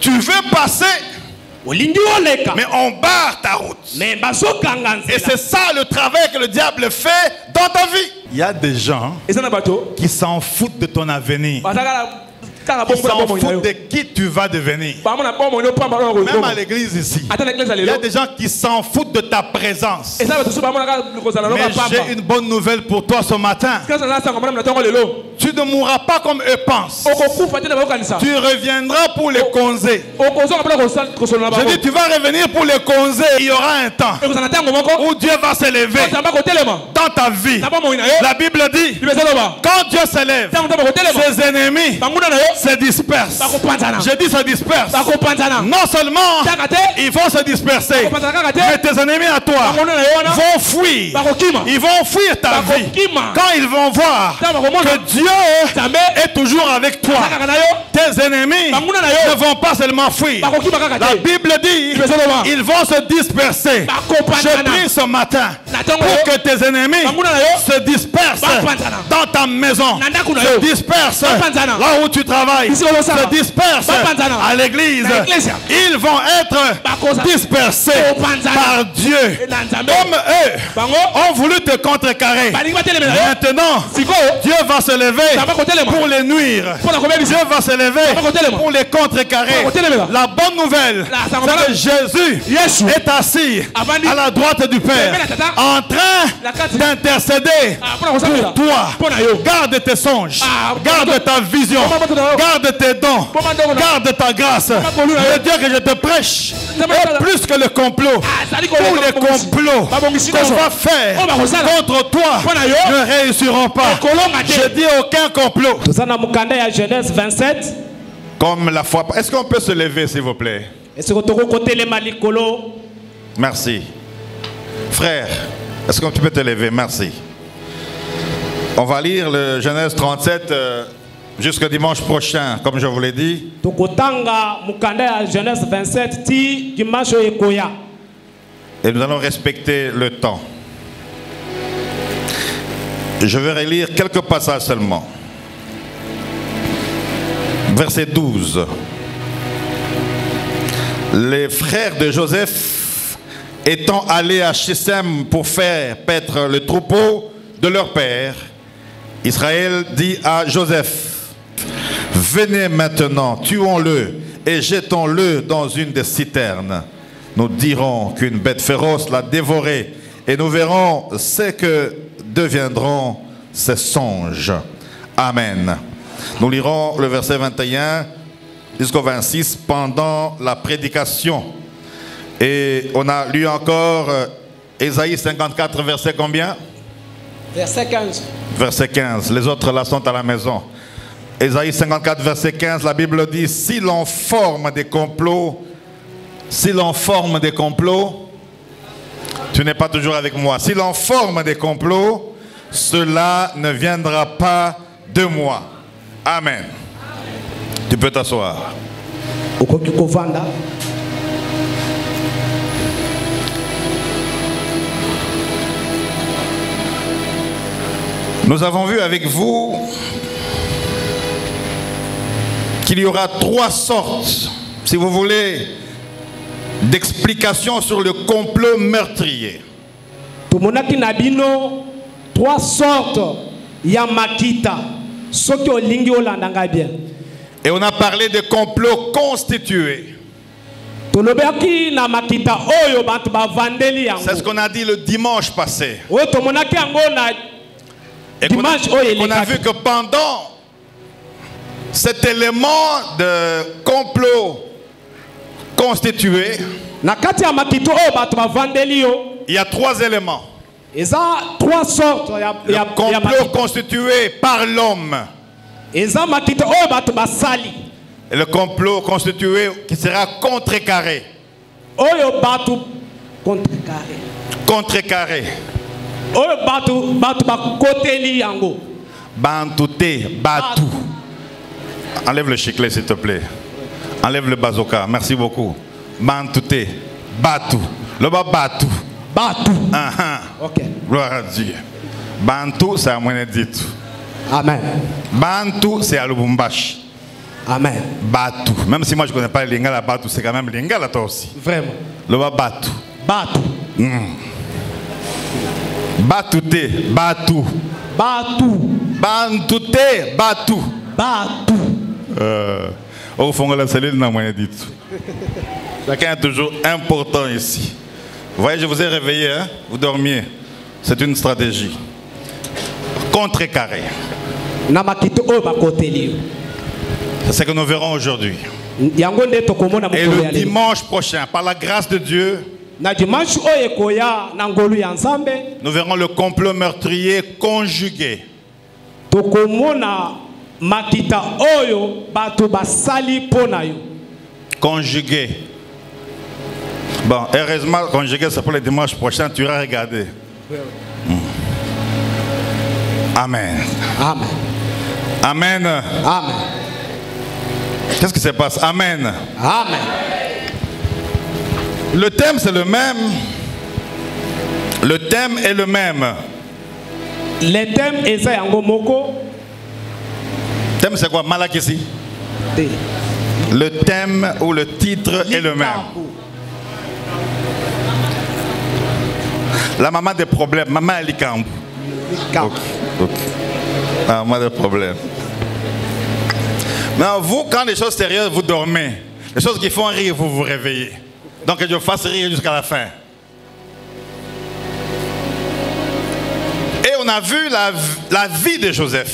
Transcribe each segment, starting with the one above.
Tu veux passer, mais on barre ta route. Et c'est ça le travail que le diable fait dans ta vie. Il y a des gens qui s'en foutent de ton avenir. Qui s'en foutent de qui tu vas devenir. Même à l'église ici, il y a des gens qui s'en foutent de ta présence. Mais j'ai une bonne nouvelle pour toi ce matin. Tu ne mourras pas comme eux pensent. Tu reviendras pour les congés. Je dis, tu vas revenir pour les congés. Il y aura un temps où Dieu va s'élever dans ta vie. La Bible dit, quand Dieu s'élève, ses ennemis se dispersent. Je dis se dispersent. Non seulement ils vont se disperser, mais tes ennemis à toi vont fuir. Ils vont fuir ta vie. Quand ils vont voir que Dieu est toujours avec toi, tes ennemis ne vont pas seulement fuir. La Bible dit, ils vont se disperser. Je prie ce matin pour que tes ennemis se dispersent dans ta maison, se dispersent là où tu travailles, se dispersent à l'église. Ils vont être dispersés par Dieu. Comme eux ont voulu te contrecarrer, maintenant Dieu va se lever pour les nuire. Dieu va se lever pour les contrecarrer. La bonne nouvelle, c'est que Jésus est assis à la droite du Père en train d'intercéder pour toi. Garde tes songes, garde ta vision, garde tes dons, garde ta grâce. Le Dieu que je te prêche est plus que le complot. Tous les complots qu'on va faire contre toi ne réussiront pas. Je dis aucun complot. Genèse 27. Comme la foi. Est-ce qu'on peut se lever, s'il vous plaît? Merci. Frère, est-ce que tu peux te lever? Merci. On va lire le Genèse 37 jusqu'au dimanche prochain, comme je vous l'ai dit. Genèse 27 Et nous allons respecter le temps. Je vais relire quelques passages seulement. Verset 12. Les frères de Joseph étant allés à Shechem pour faire paître le troupeau de leur père, Israël dit à Joseph, venez maintenant, tuons-le et jetons-le dans une des citernes. Nous dirons qu'une bête féroce l'a dévoré et nous verrons ce que deviendront ces songes. Amen. Nous lirons le verset 21 jusqu'au 26 pendant la prédication. Et on a lu encore Ésaïe 54, verset combien? Verset 15. Verset 15. Les autres là sont à la maison. Ésaïe 54, verset 15, la Bible dit, si l'on forme des complots, tu n'es pas toujours avec moi. Si l'on forme des complots, cela ne viendra pas de moi. Amen. Tu peux t'asseoir. Nous avons vu avec vous qu'il y aura 3 sortes, si vous voulez, d'explications sur le complot meurtrier. 3 sortes ya makita. Et on a parlé de complots constitués. C'est ce qu'on a dit le dimanche passé. Et on a vu que pendant cet élément de complot constitué, il y a 3 éléments. Il y a 3 sortes. Le complot constitué par l'homme. Et le complot constitué qui sera contrecarré. Contrecarré. Bantouté, Batou. Enlève le chiclet s'il te plaît. Enlève le bazooka. Merci beaucoup. Bantouté, Batou. Le Batou. Batou. Ok. Gloire à Dieu. Bantou, c'est à Mweneditu. Amen. Bantou, c'est à Lubumbashi. Amen. Batu. Même si moi je ne connais pas le lingala Batu, c'est quand même lingala toi aussi. Vraiment. Le Batu. Batu. Batute. Batu. Batu. Bantute. Batu. Batu. Au fond de la cellule, n'a rien dit. Chacun est toujours important ici. Vous voyez, je vous ai réveillé, hein? Vous dormiez. C'est une stratégie. Contrecarré. C'est ce que nous verrons aujourd'hui. Et le dimanche prochain, par la grâce de Dieu, nous verrons le complot meurtrier conjugué. Conjugué. Bon, heureusement, conjugué, c'est pour le dimanche prochain, tu iras regarder. Amen. Amen. Amen. Amen. Qu'est-ce qui se passe? Amen. Amen. Le thème, c'est le même. Le thème est le même. Le thème est ça, Moko. Le thème, c'est quoi? Malakisi. Le thème ou le titre est le même. La maman des problèmes, maman Alikambu. Ok. La maman des problèmes. Mais vous, quand les choses sérieuses, vous dormez. Les choses qui font rire, vous vous réveillez. Donc que je fasse rire jusqu'à la fin. Et on a vu la vie de Joseph.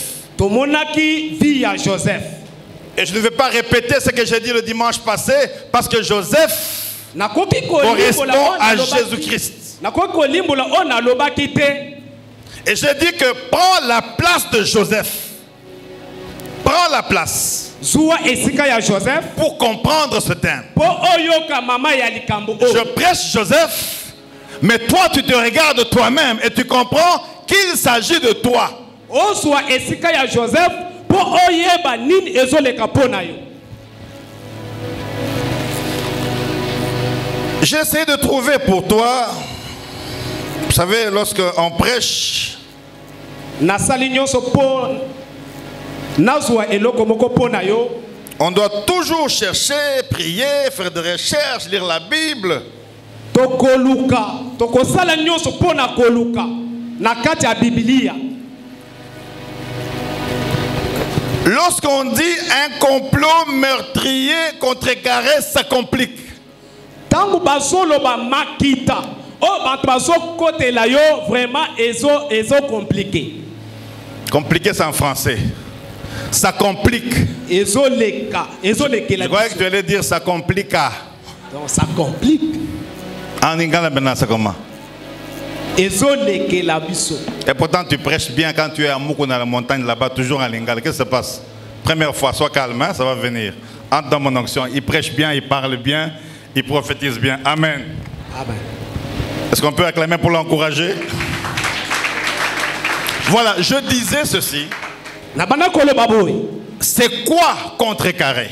Et je ne vais pas répéter ce que j'ai dit le dimanche passé, parce que Joseph correspond à Jésus-Christ. Et j'ai dit que prends la place de Joseph. Prends la place pour comprendre ce thème. Je prêche Joseph, mais toi tu te regardes toi-même et tu comprends qu'il s'agit de toi. J'essaie de trouver pour toi, vous savez, lorsqu'on prêche, on doit toujours chercher, prier, faire des recherches, lire la Bible. Lorsqu'on dit un complot meurtrier contrecarré, ça complique. Compliqué, c'est en français. Ça complique. Je croyais que tu allais dire ça complique. Donc ça complique. En Ingala maintenant, c'est comment? Et pourtant tu prêches bien quand tu es à Moukou dans la montagne là-bas, toujours en Lingala. Qu'est-ce qui se passe? Première fois, sois calme, hein, ça va venir. Entre dans mon onction. Il prêche bien, il parle bien, il prophétise bien. Amen. Amen. Est-ce qu'on peut acclamer pour l'encourager? Voilà, je disais ceci. C'est quoi contrecarré?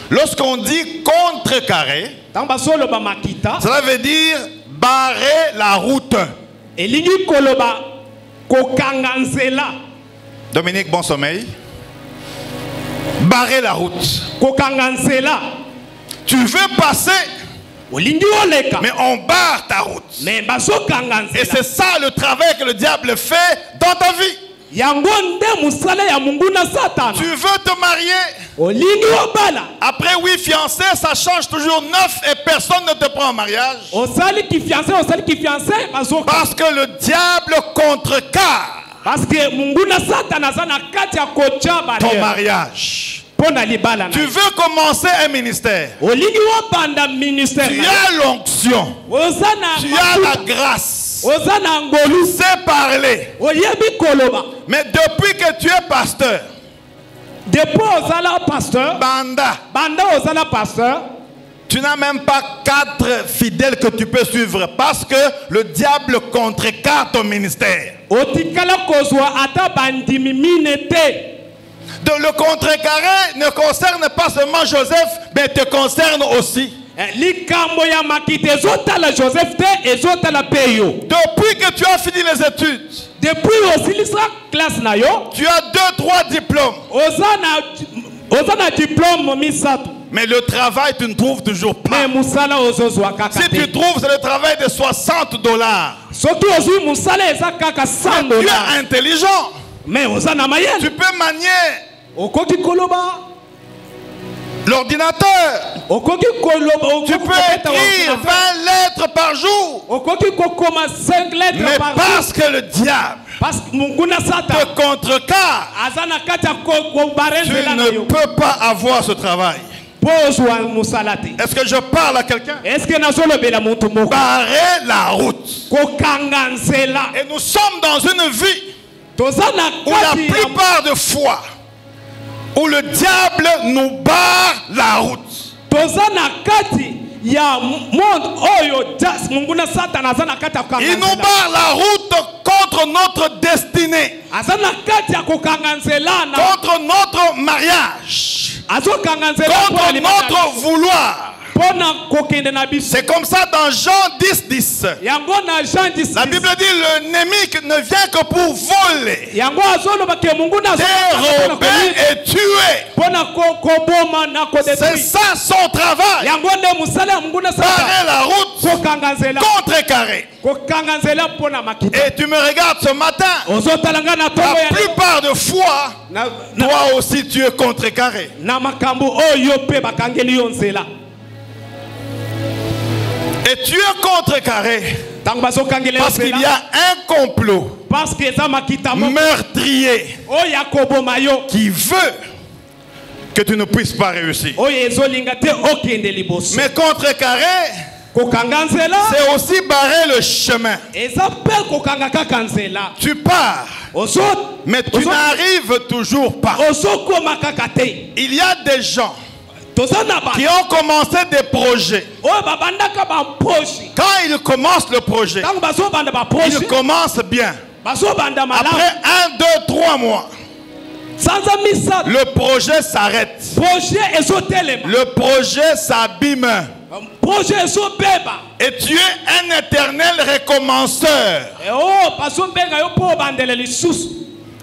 Lorsqu'on dit contrecarré, cela veut dire barrer la route. Dominique, bon sommeil. Barrer la route. Tu veux passer, mais on barre ta route. Et c'est ça le travail que le diable fait dans ta vie. Tu veux te marier. Après 8 fiancés, ça change toujours 9 et personne ne te prend en mariage. Parce que le diable contrecarre ton mariage. Tu veux commencer un ministère. Tu as l'onction. Tu as la grâce. Tu sais parler. Mais depuis que tu es pasteur, tu n'as même pas 4 fidèles que tu peux suivre parce que le diable contrecarre ton ministère. Donc le contrecarré ne concerne pas seulement Joseph, mais te concerne aussi. Depuis que tu as fini les études, tu as 2-3 diplômes. Mais le travail, tu ne trouves toujours pas. Si tu trouves, c'est le travail de $60. Tu es intelligent. Tu peux manier l'ordinateur. Tu peux écrire 20 lettres par jour. Mais parce que le diable te contrecarre, tu ne peux pas avoir ce travail. Est-ce que je parle à quelqu'un? Barrer la route. Et nous sommes dans une vie où la plupart de fois, où le diable nous barre la route. Il nous barre la route contre notre destinée, contre notre mariage, contre notre vouloir. C'est comme ça dans Jean 10:10. La Bible dit l'ennemi ne vient que pour voler, dérober et tuer. C'est ça son travail. Barrer la route, contrecarrer. Et tu me regardes ce matin, la plupart de fois, toi aussi tu es contrecarré. Et tu es contrecarré parce qu'il y a un complot meurtrier qui veut que tu ne puisses pas réussir. Mais contrecarré, c'est aussi barrer le chemin. Tu pars, mais tu n'arrives toujours pas. Il y a des gens qui ont commencé des projets. Quand ils commencent le projet, ils commencent bien. Après 1, 2, 3 mois, le projet s'arrête. Le projet s'abîme. Et tu es un éternel recommenceur.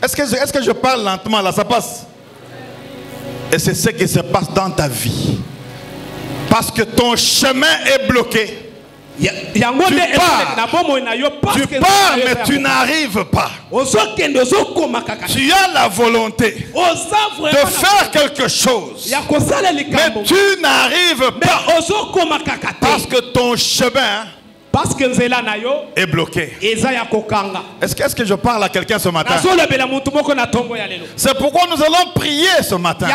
Est-ce que je parle lentement là? Ça passe. Et c'est ce qui se passe dans ta vie. Parce que ton chemin est bloqué. Tu pars, mais tu n'arrives pas. Tu as la volonté de faire quelque chose, mais tu n'arrives pas parce que ton chemin est bloqué. Est-ce que je parle à quelqu'un ce matin? C'est pourquoi nous allons prier ce matin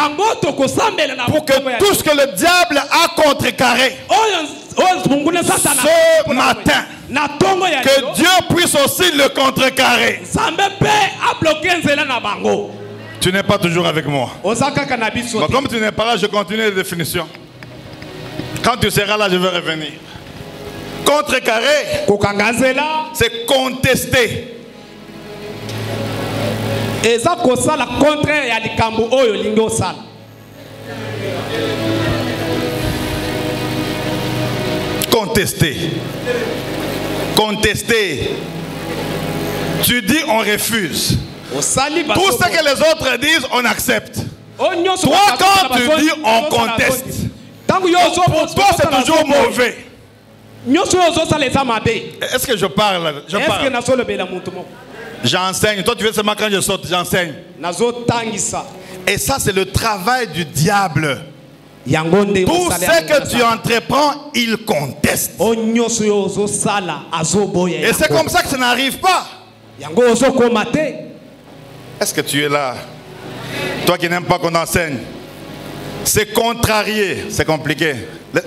pour que tout ce que le diable a contrecarré ce matin, que Dieu puisse aussi le contrecarrer. Tu n'es pas toujours avec moi. Bon, comme tu n'es pas là, je continue les définitions. Quand tu seras là, je vais revenir. Contrecarrer, c'est contester. Contester. Contester. Tu dis on refuse. Tout ce que les autres disent, on accepte. Toi, quand tu dis on conteste, pour toi c'est toujours mauvais. Est-ce que je parle? J'enseigne. Toi tu veux seulement quand je saute, j'enseigne. Et ça c'est le travail du diable. Tout ce que tu entreprends, il conteste. Et c'est comme ça que ça n'arrive pas. Est-ce que tu es là? Toi qui n'aimes pas qu'on enseigne. C'est contrarié. C'est compliqué.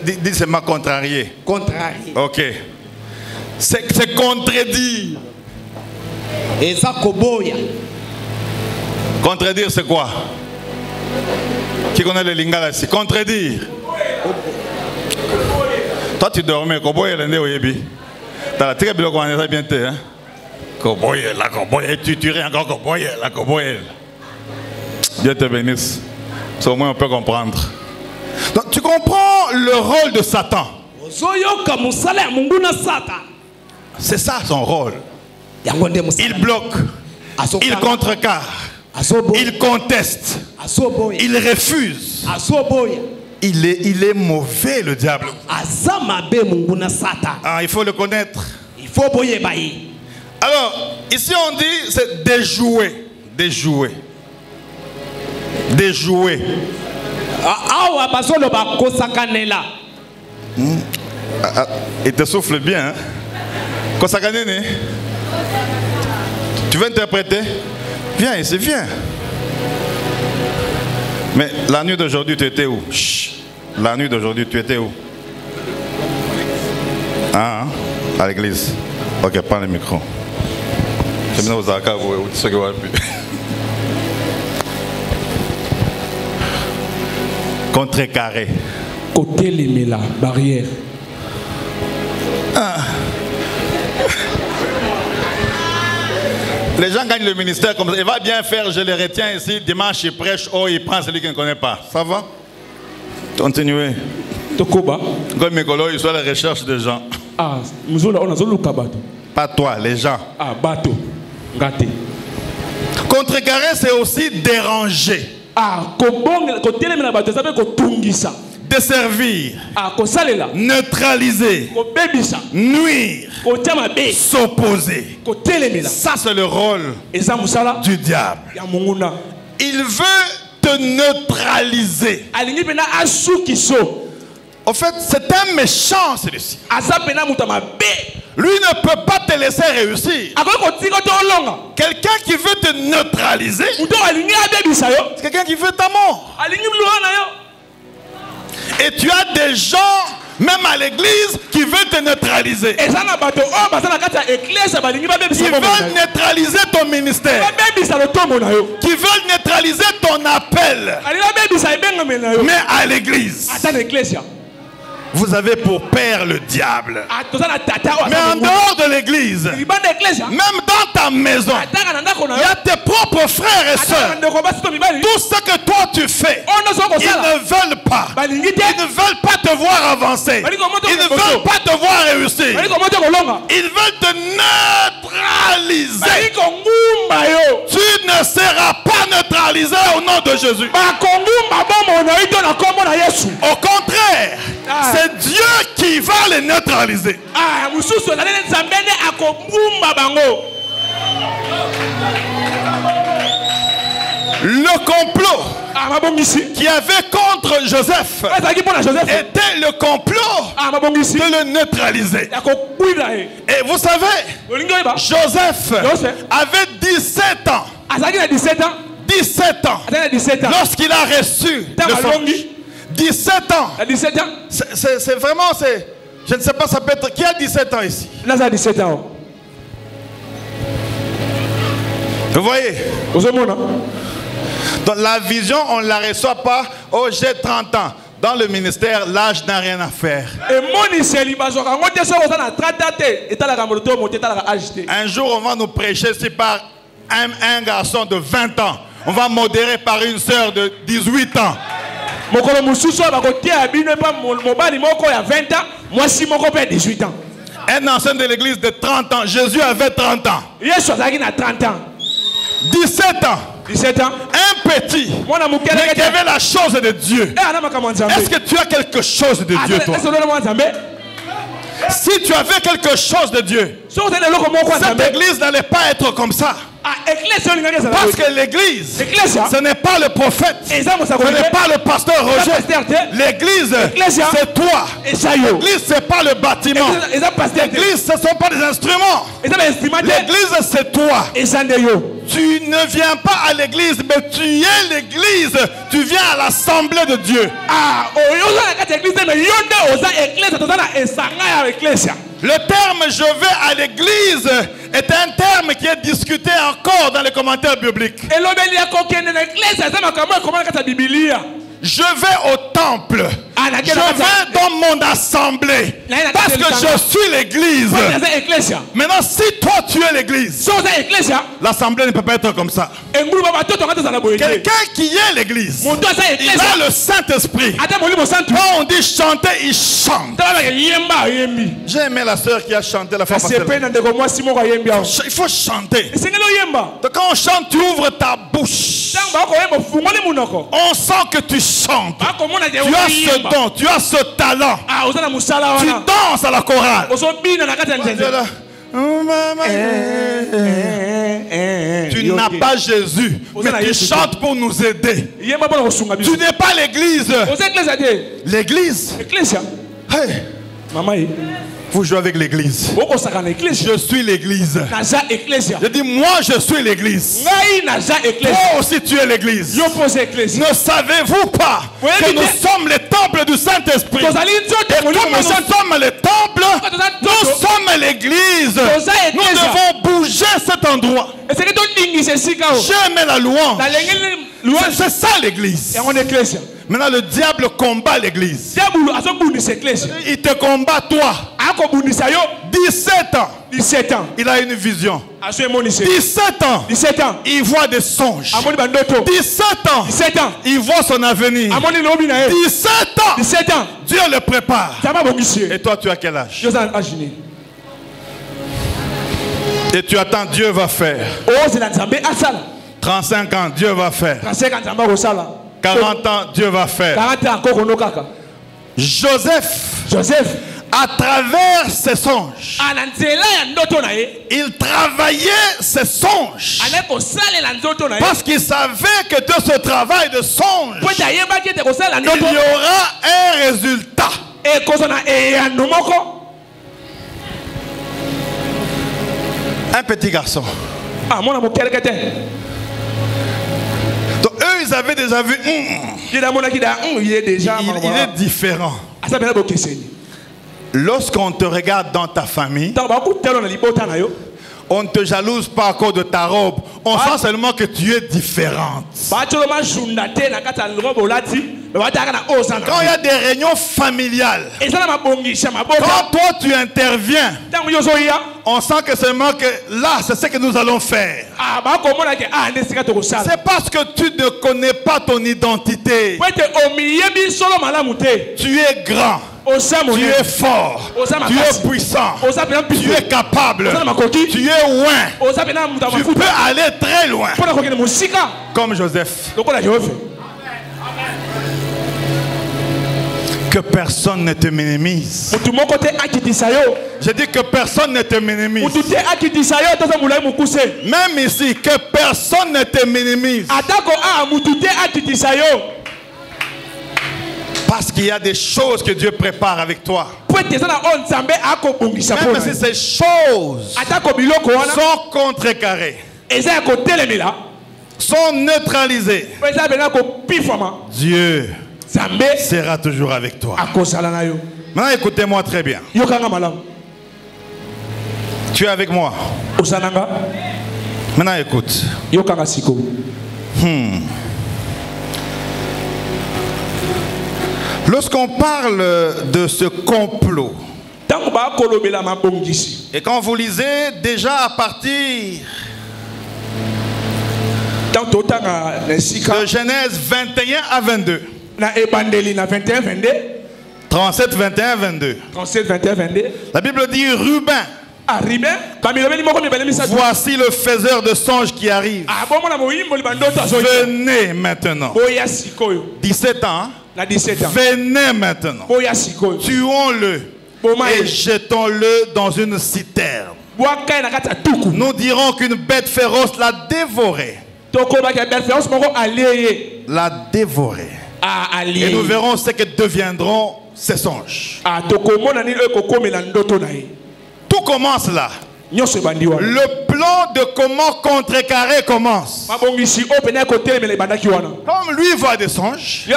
Dis seulement contrarié. Contrarié. Ok. C'est contredire. Contredire c'est quoi? Qui connaît le lingala ici? Contredire. Toi tu dormais. Koboye l'année au Yebi. T'as la très bien qu'on a bien été. Koboye la koboye. Tu tuerais encore koboye la koboye. Dieu te bénisse. Au moins on peut comprendre. Donc, tu comprends le rôle de Satan. C'est ça son rôle. Il bloque, il contrecarre, il conteste, il refuse. Il est mauvais, le diable. Ah, il faut le connaître. Alors, ici on dit c'est déjouer. Déjouer. Déjouer. Il te souffle bien. Hein? Tu veux interpréter? Viens ici, viens. Mais la nuit d'aujourd'hui, tu étais où? Chut. La nuit d'aujourd'hui, tu étais où? Ah, à l'église. Ok, prends le micro. Contrecarré. Côté les la barrière. Ah. Les gens gagnent le ministère comme ça. Il va bien faire, je les retiens ici. Dimanche, il prêche, oh, il prend celui qui ne connaît pas. Ça va? Continuez. Tokoba. Comme Mikolo, il soit à la recherche des gens. Ah, on a pas toi, les gens. Ah, bateau. Gâté. Contrecarrer, c'est aussi déranger. Ah, desservir, neutraliser, nuire, s'opposer. Ça, c'est le rôle du diable. Il veut te neutraliser. En fait, c'est un méchant, celui-ci. Lui ne peut pas te laisser réussir. Quelqu'un qui veut te neutraliser, c'est quelqu'un qui veut ta mort. Et tu as des gens, même à l'église, qui veulent te neutraliser. Ils veulent neutraliser ton ministère. Qui veulent neutraliser ton appel. Mais à l'église, vous avez pour père le diable. Mais en dehors de l'église, même dans ta maison, il y a tes propres frères et sœurs. Tout ce que toi tu fais, ils ne veulent pas. Ils ne veulent pas te voir avancer. Ils ne veulent pas te voir réussir. Ils veulent te neutraliser. Tu ne seras pas neutralisé au nom de Jésus. Au contraire, c'est Dieu qui va les neutraliser. Le complot qui avait contre Joseph était le complot de le neutraliser. Et vous savez, Joseph avait 17 ans. 17 ans. Lorsqu'il a reçu le son. 17 ans. C'est vraiment, je ne sais pas, ça peut être. Qui a 17 ans ici? Là, ça a 17 ans. Vous voyez? Dans la vision, on ne la reçoit pas. Oh, j'ai 30 ans. Dans le ministère, l'âge n'a rien à faire. Un jour, on va nous prêcher si par un garçon de 20 ans. On va modérer par une sœur de 18 ans. Un ancien de l'église de 30 ans. Jésus avait 30 ans. 17 ans. Un petit, mais qui avait la chose de Dieu. Est-ce que tu as quelque chose de Dieu, toi? Si tu avais quelque chose de Dieu, cette église n'allait pas être comme ça. Parce que l'église, ce n'est pas le prophète, ce n'est pas le pasteur Roger. L'église, c'est toi. L'église, ce n'est pas le bâtiment. L'église, ce ne sont pas des instruments. L'église, c'est toi. Tu ne viens pas à l'église, mais tu es l'église. Tu viens à l'assemblée de Dieu. Le terme je vais à l'église est un terme qui est discuté encore dans les commentaires bibliques. Je vais au temple. Je vais dans mon assemblée. Parce que je suis l'église. Maintenant, si toi tu es l'église, l'assemblée ne peut pas être comme ça. Quelqu'un qui est l'église, il a le Saint-Esprit. Quand on dit chanter, il chante. J'ai aimé la sœur qui a chanté la fois passée. Il faut chanter. Donc quand on chante, tu ouvres ta bouche. On sent que tu chantes. Tu as ce don, tu as ce talent. Tu danses à la chorale. Tu n'as pas Jésus, mais tu chantes pour nous aider. Tu n'es pas l'église. L'église. Hey. Vous jouez avec l'église. Je suis l'église. Je dis, moi je suis l'église. Toi aussi tu es l'église. Ne savez-vous pas que nous sommes les temples du Saint-Esprit? Et comme nous sommes les temples, nous sommes l'église. Nous devons bouger cet endroit. J'ai aimé la louange. C'est ça l'église. Maintenant le diable combat l'église. Il te combat toi. 17 ans. Il a une vision. 17 ans. Il voit des songes. 17 ans. Il voit son avenir. 17 ans. Dieu le prépare. Et toi tu as quel âge? Et tu attends, Dieu va faire. 35 ans, Dieu va faire. 40 ans, Dieu va faire. Joseph, à travers ses songes, il travaillait ses songes. Parce qu'il savait que de ce travail de songe, il y aura un résultat. Un petit garçon. Donc eux, ils avaient déjà vu. Il est différent. Lorsqu'on te regarde dans ta famille, on ne te jalouse pas à cause de ta robe. On sent seulement que tu es différente. Quand il y a des réunions familiales, quand toi tu interviens, on sent que seulement que là, c'est ce que nous allons faire. C'est parce que tu ne connais pas ton identité. Tu es grand. Tu es fort, tu es puissant, tu es capable, tu es loin, tu peux aller très loin, comme Joseph. Que personne ne te minimise. Je dis que personne ne te minimise. Même ici, que personne ne te minimise. Parce qu'il y a des choses que Dieu prépare avec toi. Même si ces choses sont contrecarrées, sont neutralisées, Dieu sera toujours avec toi. Maintenant écoutez-moi très bien. Tu es avec moi. Maintenant écoute. Lorsqu'on parle de ce complot, et quand vous lisez déjà à partir de Genèse 21 à 22, 37, 21, 22, la Bible dit Ruben, voici le faiseur de songes qui arrive. Venez maintenant. 17 ans. Venez maintenant. Tuons-le et jetons-le dans une citerne. Nous dirons qu'une bête féroce l'a dévoré. L'a dévoré. Et nous verrons ce que deviendront ces songes. Tout commence là. Le plan de comment contrecarrer commence. Comme lui voit des songes, il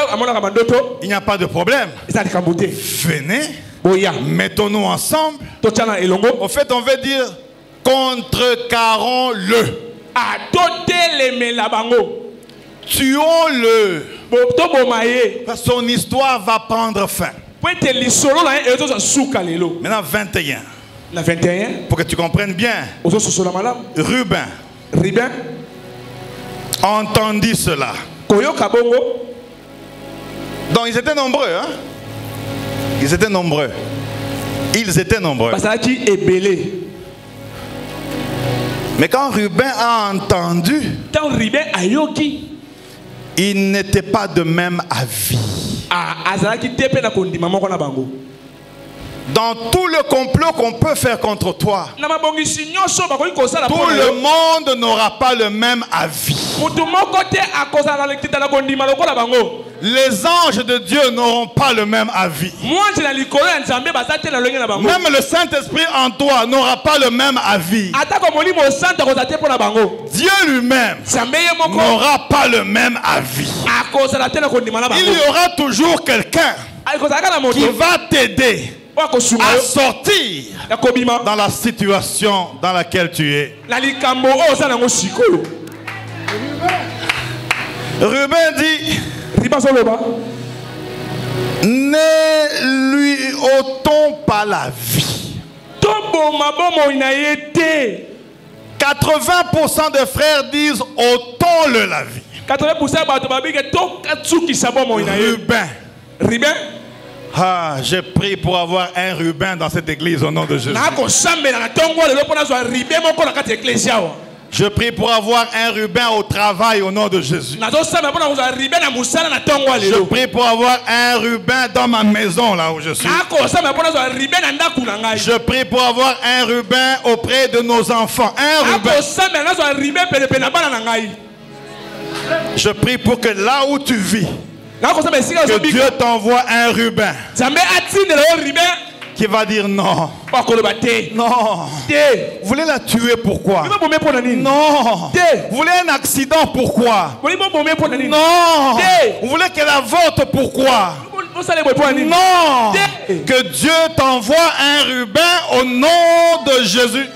n'y a pas de problème. Venez, mettons-nous ensemble. En fait, on veut dire contrecarrons-le. Tuons-le. Son histoire va prendre fin. Maintenant 21. La 21. Pour que tu comprennes bien. Ruben. Entendit cela. Donc ils étaient nombreux, hein? Ils étaient nombreux. Ils étaient nombreux. Mais quand Ruben a entendu, il n'était pas de même avis. Dans tout le complot qu'on peut faire contre toi, tout le monde n'aura pas le même avis. Les anges de Dieu n'auront pas le même avis. Même le Saint-Esprit en toi n'aura pas le même avis. Dieu lui-même n'aura pas le même avis. Il y aura toujours quelqu'un qui va t'aider à sortir dans la situation dans laquelle tu es. Ruben dit, ne lui ôtons pas la vie. 80% des frères disent ôtons-le la vie. Ruben. Ah, j'ai prié pour avoir un Ruben dans cette église au nom de Jésus. Je prie pour avoir un Ruben au travail au nom de Jésus. Je prie pour avoir un Ruben dans ma maison là où je suis. Je prie pour avoir un Ruben auprès de nos enfants. Un Ruben. Je prie pour que là où tu vis, que Dieu t'envoie un Ruben qui va dire non. Non. Vous voulez la tuer, pourquoi? Non. Vous voulez un accident, pourquoi? Non. Vous voulez qu'elle avorte, pourquoi? Non. Que Dieu t'envoie un Ruben au nom de Jésus.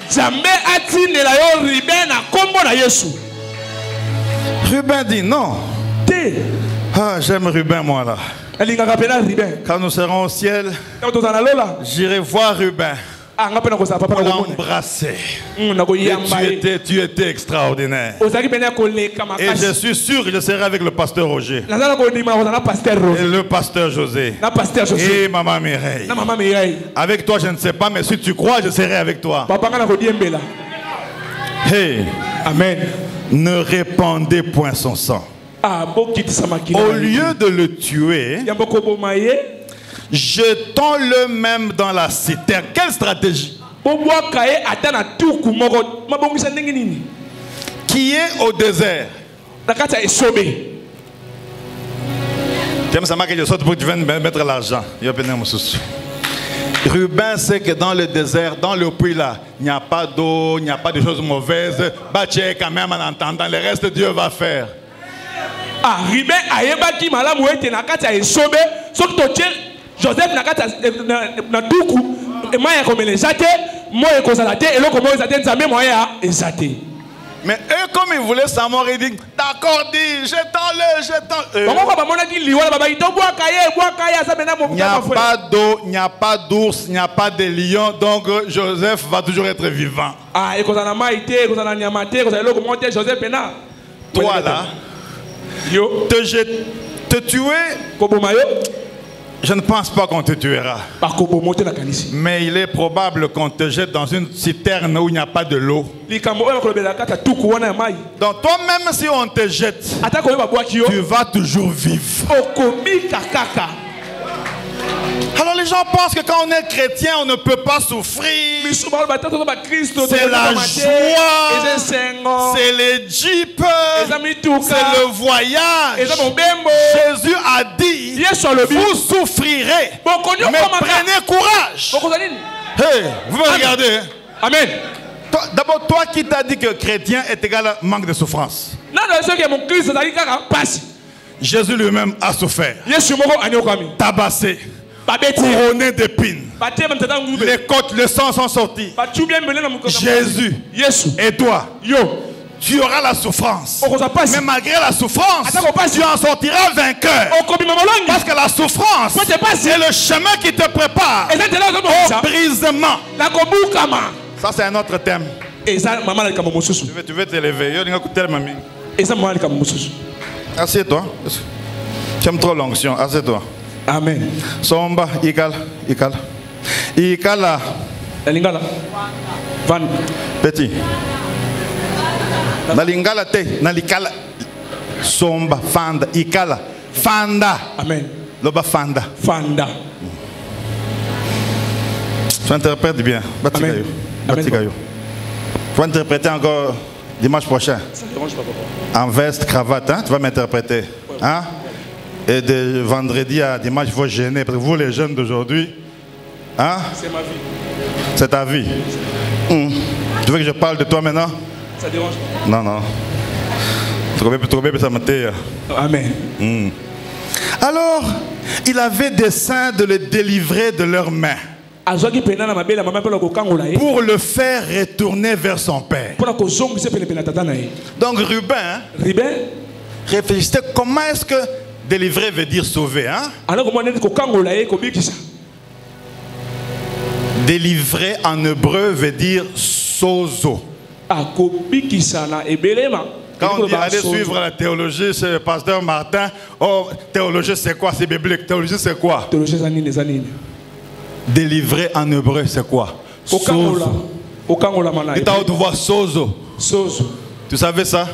Ruben dit non. Ah, j'aime Ruben, moi là. Quand nous serons au ciel, j'irai voir Ruben pour l'embrasser. Tu étais extraordinaire. Et je suis sûr que je serai avec le pasteur Roger et le pasteur José et maman Mireille. Avec toi je ne sais pas, mais si tu crois je serai avec toi. Hey. Amen. Ne répandez point son sang. Au lieu de le tuer, jetons-le même dans la citerne. Quelle stratégie? Qui est au désert. J'aime ça que je saute pour que tu viennes mettre l'argent. Ruben sait que dans le désert, dans le puits là, il n'y a pas d'eau, il n'y a pas de choses mauvaises. Bâtir quand même en entendant, le reste Dieu va faire. Ruben ayebaki malamu ete nakati ya esobe soki totie Joseph nakati na tuku moya komeleza te moya kozala te eloko moya ezate nzambe moya ezate. Mais eux, comme ils voulaient sa mort, ils disent d'accord, dis, jetons-le, jetons-le. Il n'y a pas d'eau, il n'y a pas d'ours, il n'y a pas de lion, donc Joseph va toujours être vivant. Toi là, te tuer, je ne pense pas qu'on te tuera. Mais il est probable qu'on te jette dans une citerne où il n'y a pas de l'eau. Donc toi-même si on te jette, tu vas toujours vivre. Alors les gens pensent que quand on est chrétien, on ne peut pas souffrir. C'est la joie, c'est les jeeps, c'est le voyage. Jésus a dit, vous souffrirez, mais prenez courage. Hey, vous me regardez. Amen. D'abord, toi qui t'as dit que chrétien est égal à manque de souffrance. Jésus lui-même a souffert. Tabassé. Couronné d'épines. Les côtes, le sang sont sortis. Jésus et toi, tu auras la souffrance. Mais malgré la souffrance, tu en sortiras vainqueur. Parce que la souffrance, c'est le chemin qui te prépare au brisement. Ça, c'est un autre thème. Tu veux t'élever. Assieds-toi. Tu aimes trop l'onction. Assieds-toi. Amen. Somba, Ikala. Ikala. Van. Petit. Nalingala te. Nalikala. Somba, Fanda, Ikala. Fanda. Amen. Loba Fanda. Fanda. Tu interprètes bien. Amen. Tu vas interpréter encore dimanche prochain. Ça ne dérange pas. En veste, cravate, hein? Tu vas m'interpréter. Hein? Et de vendredi à dimanche, il faut gêner. Parce que vous, les jeunes d'aujourd'hui, hein? C'est ma vie. C'est ta vie. Tu veux que je parle de toi maintenant? Ça ne dérange pas. Non. Trop bien, ça m'a été. Amen. Alors, il avait dessein de le délivrer de leurs mains. Pour le faire retourner vers son père. Donc Ruben, réfléchissez comment est-ce que délivrer veut dire sauver, hein? Délivrer en hébreu veut dire sozo. Quand on dit aller suivre la théologie chez le pasteur Martin, oh, théologie c'est quoi? C'est biblique. Théologie c'est quoi? Délivrer en hébreu c'est quoi? Sozo. Et t'as haute voix sozo. Tu savais ça?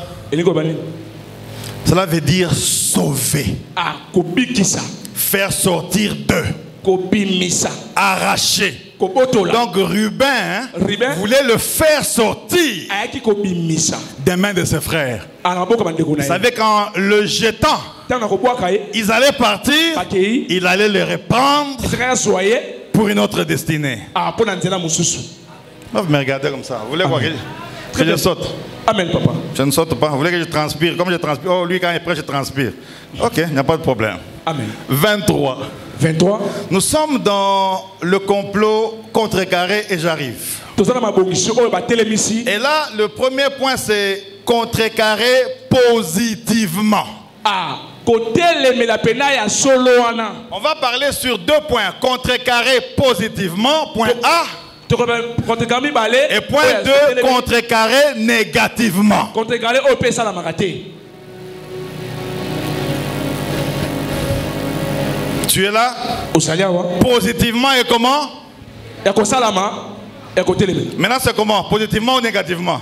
Cela veut dire sauver. Faire sortir d'eux. Arracher. Donc Ruben voulait le faire sortir des mains de ses frères. Vous savez, qu'en le jetant, ils allaient partir, il allait les répandre pour une autre destinée. Vous me regardez comme ça. Vous voulez quoi que je saute? Amen, papa. Je ne saute pas. Vous voulez que je transpire? Comme je transpire, oh, lui, quand il est prêt, je transpire. Ok, il n'y a pas de problème. Amen. 23. Nous sommes dans le complot contrecarré et j'arrive. Et là, le premier point, c'est contrecarré positivement. On va parler sur 2 points. Contrecarré positivement, point A. Et point 2, contrecarré négativement. Tu es là? Positivement et comment? Maintenant c'est comment? Positivement ou négativement?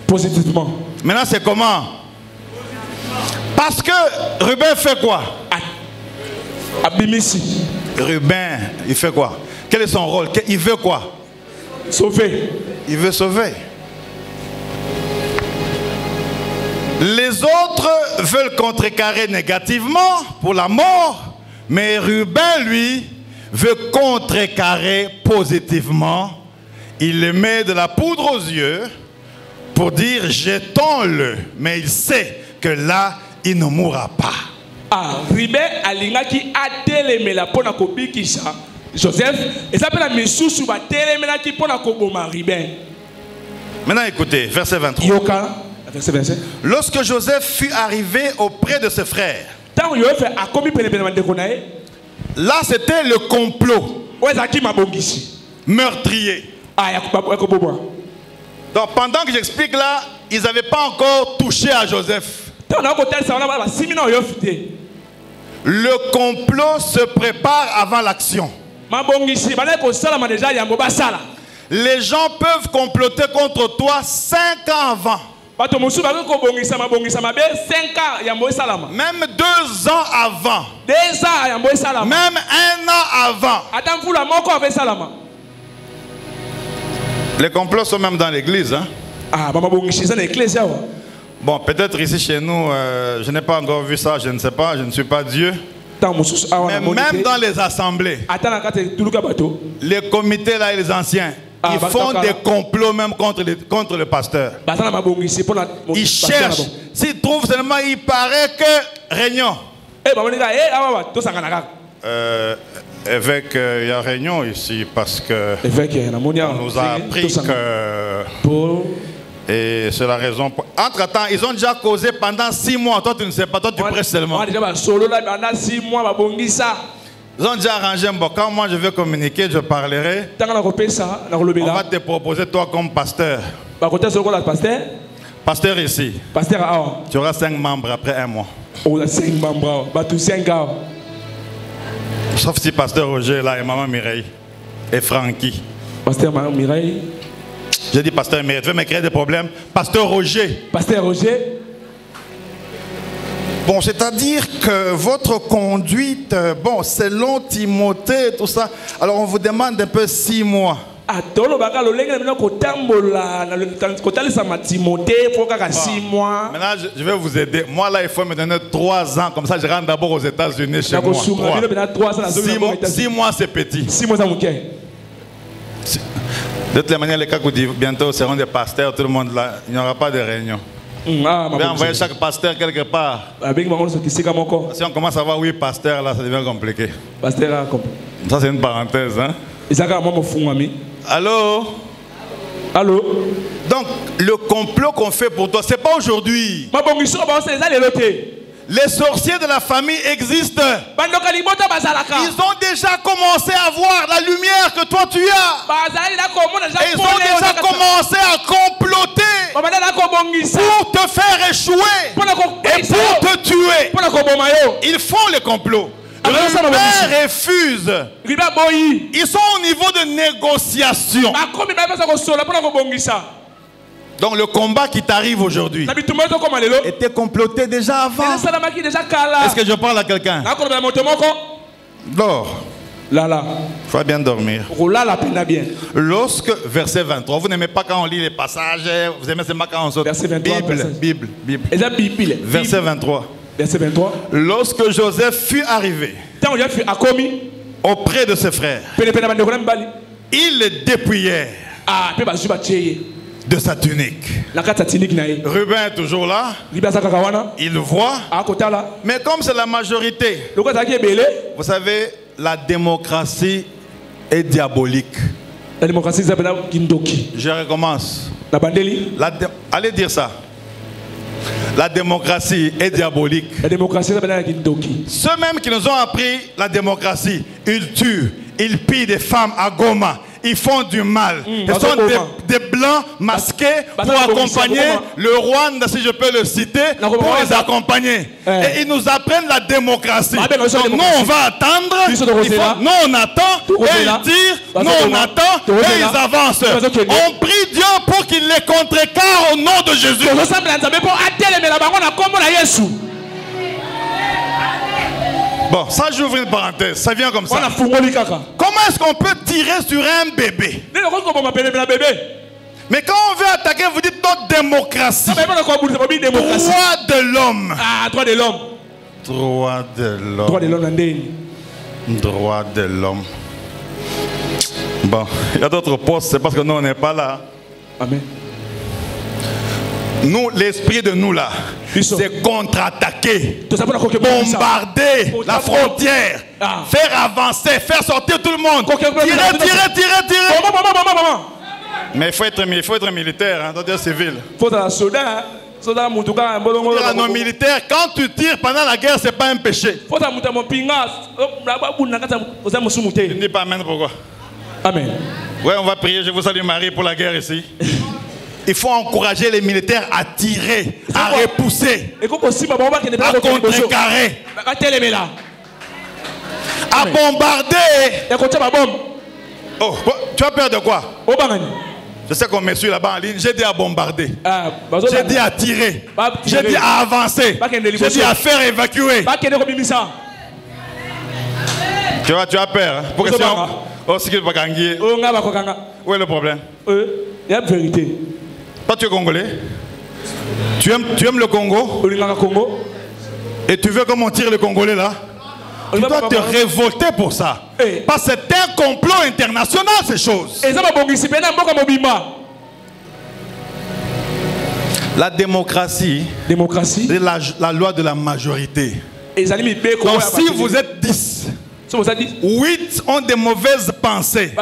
Positivement. Maintenant c'est comment? Parce que Ruben fait quoi? Ruben, il fait quoi? Quel est son rôle? Il veut quoi? Sauver. Il veut sauver. Les autres veulent contrecarrer négativement pour la mort, mais Ruben, lui, veut contrecarrer positivement. Il met de la poudre aux yeux pour dire jetons-le, mais il sait que là, il ne mourra pas. Ruben alingaki atelemela pona kobikisa Joseph, et ça s'appelle Misusu ba telemela ki pona koboma Ruben. Maintenant écoutez, verset 23. Yoka, verset 27. Lorsque Joseph fut arrivé auprès de ses frères, là c'était le complot meurtrier. Donc pendant que j'explique là, ils n'avaient pas encore touché à Joseph. Le complot se prépare avant l'action. Les gens peuvent comploter contre toi 5 ans avant. Même 2 ans avant. Même 1 an avant. Les complots sont même dans l'église. Hein? Bon, peut-être ici chez nous, je n'ai pas encore vu ça, je ne sais pas, je ne suis pas Dieu. Mais même dans les assemblées, les comités là et les anciens, ils font des complots même contre le pasteur. Ils cherchent. S'ils trouvent seulement, il paraît que réunion. Évêque, il y a réunion ici parce que on nous a appris que Et c'est la raison. Entre-temps, ils ont déjà causé pendant 6 mois. Toi, tu ne sais pas. Toi, tu prêches seulement. Ils ont déjà arrangé un bon. Quand moi, je vais communiquer, je parlerai. On va te proposer toi comme pasteur. Pasteur ici. Tu auras 5 membres après 1 mois. Sauf si pasteur Roger est là et maman Mireille. Et Francky. Pasteur Mireille. J'ai dit pasteur Mireille, tu veux me créer des problèmes? Pasteur Roger. Pasteur Roger. Bon, c'est-à-dire que votre conduite, bon, selon Timothée, tout ça, alors on vous demande un peu 6 mois. Maintenant, je vais vous aider. Moi, là, il faut me donner 3 ans. Comme ça, je rentre d'abord aux États-Unis chez moi. 6 mois, c'est petit. 6 mois, c'est ok. De toutes les manières, les cas bientôt seront des pasteurs, tout le monde là. Il n'y aura pas de réunion. On va envoyer chaque pasteur quelque part. Si on commence à voir 8 pasteurs là, ça devient compliqué. Ça, c'est une parenthèse. Hein? Allô? Allô? Donc, le complot qu'on fait pour toi, c'est pas aujourd'hui. Les sorciers de la famille existent. Ils ont déjà commencé à voir la lumière que toi tu as. Et ils ont déjà commencé à comploter pour te faire échouer et pour te tuer. Ils font les complots. Ruben refuse. Ils sont au niveau de négociation. Donc le combat qui t'arrive aujourd'hui était comploté déjà avant. Est-ce que je parle à quelqu'un? Dors. Il faut bien dormir. Lorsque, verset 23, vous n'aimez pas quand on lit les passages, vous aimez seulement quand on saute. Bible. Verset 23. Verset 23. Lorsque Joseph fut arrivé auprès de ses frères, ils le dépouillèrent de sa tunique. Ruben est toujours là. Il le voit. Mais comme c'est la majorité, vous savez, la démocratie est diabolique. La démocratie, je recommence. Allez dire ça. La démocratie est diabolique. Ceux-mêmes qui nous ont appris la démocratie, ils tuent, ils pillent des femmes à Goma. Ils font du mal. Ils sont des blancs masqués pour accompagner le Rwanda, si je peux le citer, pour les accompagner. Et ils nous apprennent la démocratie. Donc, nous, on va attendre. Nous, on attend. Et ils tirent. Nous, on attend. Et ils avancent. On prie Dieu pour qu'il les contrecarre au nom de Jésus. Bon, ça j'ouvre une parenthèse, ça vient comme ça. Comment est-ce qu'on peut tirer sur un bébé? Mais quand on veut attaquer, vous dites notre démocratie. Droit de l'homme. Droit de l'homme. Droit de l'homme. Droit de l'homme. Bon, il y a d'autres postes, c'est parce que nous on n'est pas là. Amen. Nous, l'esprit de nous là, c'est contre-attaquer, bombarder la frontière, faire avancer, faire sortir tout le monde, tirer. Mais il faut être militaire, hein, dire civil. Il faut être soldat. À nos militaires, quand tu tires pendant la guerre, c'est pas un péché. Tu ne dis pas amen, pourquoi? Amen. Ouais, on va prier, je vous salue Marie pour la guerre ici. Il faut encourager les militaires à tirer, à repousser, à contrecarrer, à bombarder. Oh, tu as peur de quoi? Je sais qu'on me suit là-bas en ligne. J'ai dit à bombarder. J'ai dit à tirer. J'ai dit à avancer. J'ai dit à faire évacuer. Tu as peur, hein? Pour que où est le problème? Il y a une vérité. Toi, tu es congolais. Tu aimes le Congo. Et tu veux comment on tire le Congolais là? Tu dois te révolter pour ça. Parce que c'est un complot international, ces choses. La démocratie, c'est la loi de la majorité. Donc si vous êtes 10, 8 ont des mauvaises pensées.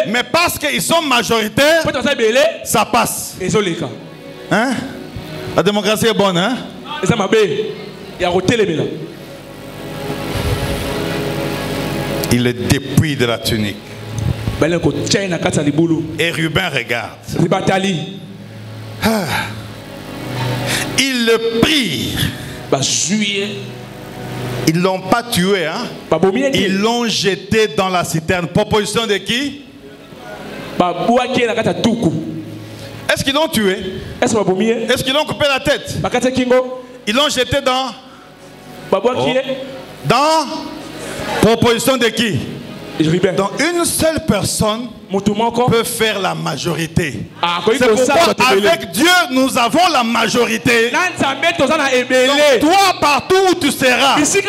Mais parce qu'ils sont majoritaires, ça passe. Hein? La démocratie est bonne, hein? Il le dépouille de la tunique. Et Ruben regarde. Ils le prirent. Ils ne l'ont pas tué, hein? Ils l'ont jeté dans la citerne. Proposition de qui? Est-ce qu'ils l'ont tué? Est-ce qu'ils l'ont coupé la tête? Ils l'ont jeté dans... Dans... Proposition de qui? Donc une seule personne peut faire la majorité. C'est pourquoi avec Dieu nous avons la majorité. Donc toi partout où tu seras, tu es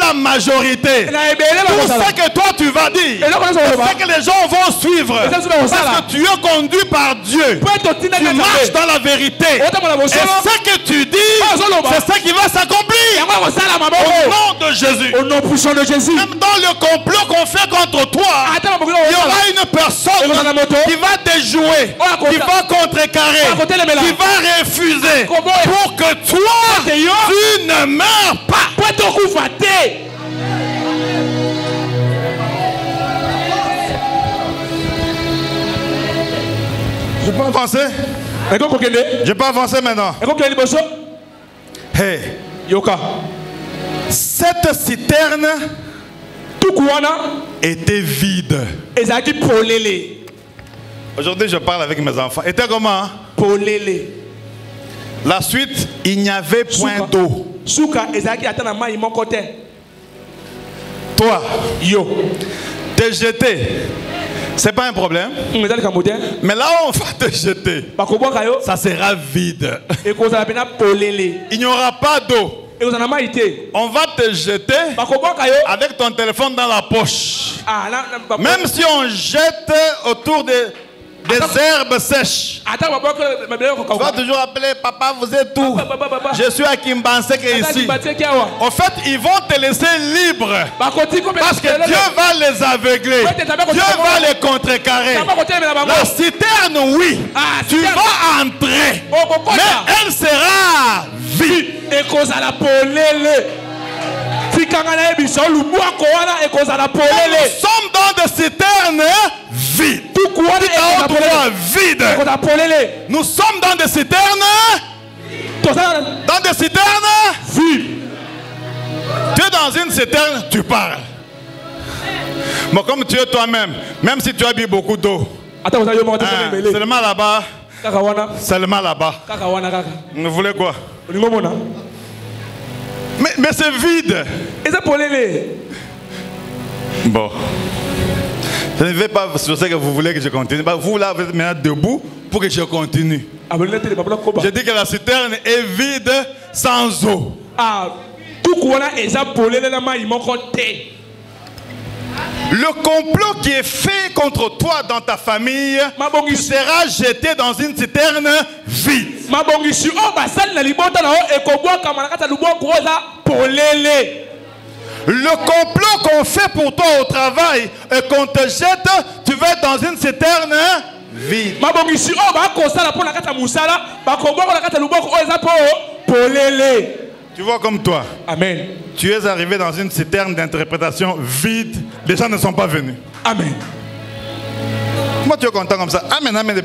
la majorité. Tout ce que toi tu vas dire, c'est que les gens vont suivre. Parce que tu es conduit par Dieu. Tu marches dans la vérité. Et ce que tu dis, c'est ce qui va s'accomplir. Au nom de Jésus. Au nom puissant de Jésus. Même dans le complot qu'on fait contre toi, il y aura une personne qui va déjouer, qui va contrecarrer, qui va refuser pour que toi, tu ne meurs pas. Je peux avancer? Je peux avancer maintenant. Hey. Cette citerne était vide. Aujourd'hui, je parle avec mes enfants. Était comment? La suite, il n'y avait point d'eau. Toi, te jeter, c'est pas un problème. Mais là où on va te jeter, ça sera vide. Il n'y aura pas d'eau. On va te jeter avec ton téléphone dans la poche. Même si on jette autour des herbes sèches, tu vas toujours appeler papa, vous êtes où? Je suis à Kimbansek ici. En fait, ils vont te laisser libre parce que Dieu va les aveugler. Dieu va les contrecarrer. La citerne, oui, tu vas entrer, mais elle sera vide. Nous sommes dans des citernes vides. Nous sommes dans des citernes vides. Tu es dans une citerne, tu parles. Mais comme tu es toi-même, même si tu as bu beaucoup d'eau, seulement là-bas, seulement là-bas. Vous voulez quoi? Mais c'est vide. Bon. Je ne vais pas sur ce que vous voulez que je continue. Vous là, vous êtes maintenant debout pour que je continue. Je dis que la citerne est vide sans eau. Le complot qui est fait contre toi dans ta famille, tu seras jeté dans une citerne vide. Le complot qu'on fait pour toi au travail et qu'on te jette, tu vas être dans une citerne vide. Tu vois comme toi. Amen. Tu es arrivé dans une citerne d'interprétation vide. Les gens ne sont pas venus. Amen. Comment tu es content comme ça? Amen, amen,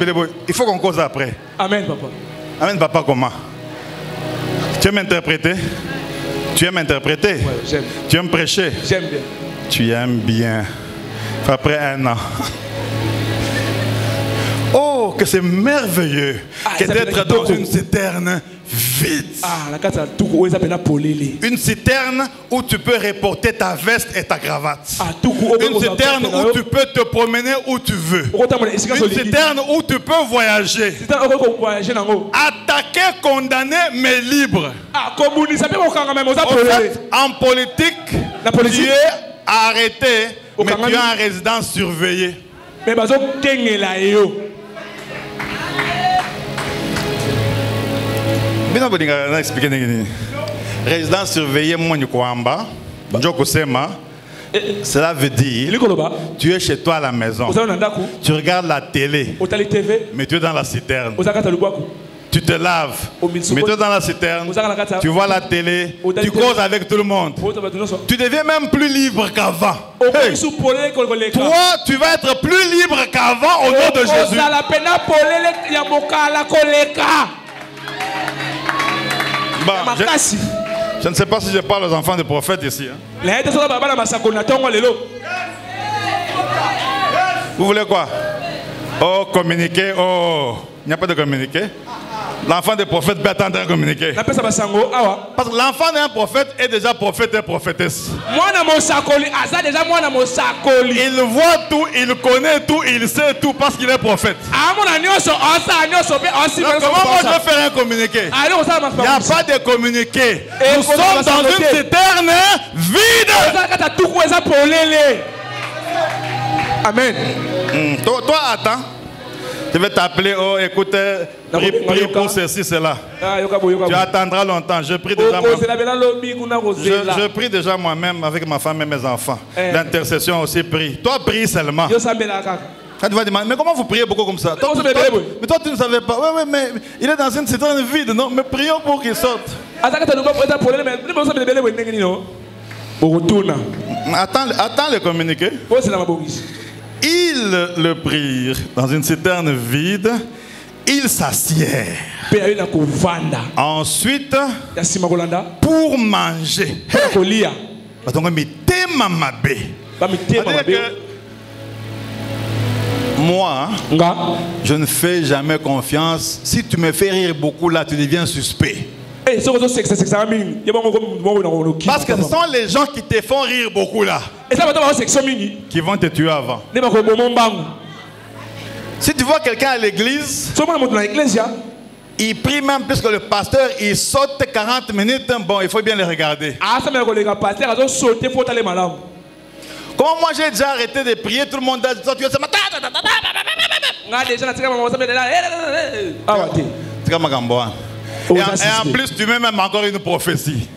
il faut qu'on cause après. Amen, papa. Amen, papa, comment? Tu aimes interpréter? Tu aimes interpréter? Ouais, j'aime. Tu aimes prêcher? J'aime bien. Tu aimes bien. Après 1 an. Oh, que c'est merveilleux que d'être dans une citerne vide. Une citerne où tu peux reporter ta veste et ta cravate. Une citerne où tu peux te promener où tu veux. Une citerne où tu peux voyager. Attaquer, condamner, mais libre. En fait, en politique, tu es arrêté, mais tu es en résidence surveillée. Résidence surveillée, moi, Njoko Sema. Cela veut dire, tu es chez toi à la maison, tu regardes la télé, mais tu es dans la citerne. Tu te laves, mais tu es dans la citerne, tu vois la télé, tu causes avec tout le monde. Tu deviens même plus libre qu'avant. Hey. Toi, tu vas être plus libre qu'avant au nom de Jésus. Bon, je ne sais pas si je parle aux enfants des prophètes ici. Hein. Vous voulez quoi? Oh, communiquer. Oh, il n'y a pas de communiquer. L'enfant des prophètes peut attendre à communiquer. Parce que l'enfant d'un prophète est déjà prophète et prophétesse. Il voit tout, il connaît tout, il sait tout parce qu'il est prophète. Donc, comment moi je vais faire un communiqué? Il n'y a pas de communiqué. Nous sommes dans une citerne vide. Amen. Toi, attends. Je vais t'appeler, oh écoute, prie pour ceci, cela. Tu attendras longtemps. Je prie déjà moi-même avec ma femme et mes enfants. L'intercession aussi prie. Toi, prie seulement. Quand tu vas demander, mais comment vous priez beaucoup comme ça? Mais toi, tu ne savais pas. Oui, mais il est dans une citerne vide, non? Mais prions pour qu'il sorte. Attends le communiqué. Ils le prirent dans une citerne vide. Ils s'assièrent. Ensuite, pour manger. Moi, je ne fais jamais confiance. Si tu me fais rire beaucoup là, tu deviens suspect. Parce que ce sont les gens qui te font rire beaucoup là qui vont te tuer avant. Si tu vois quelqu'un à l'église, il prie même plus que le pasteur, il saute 40 minutes, bon, il faut bien les regarder. Comment moi j'ai déjà arrêté de prier, tout le monde a dit, et en plus, tu mets même encore une prophétie.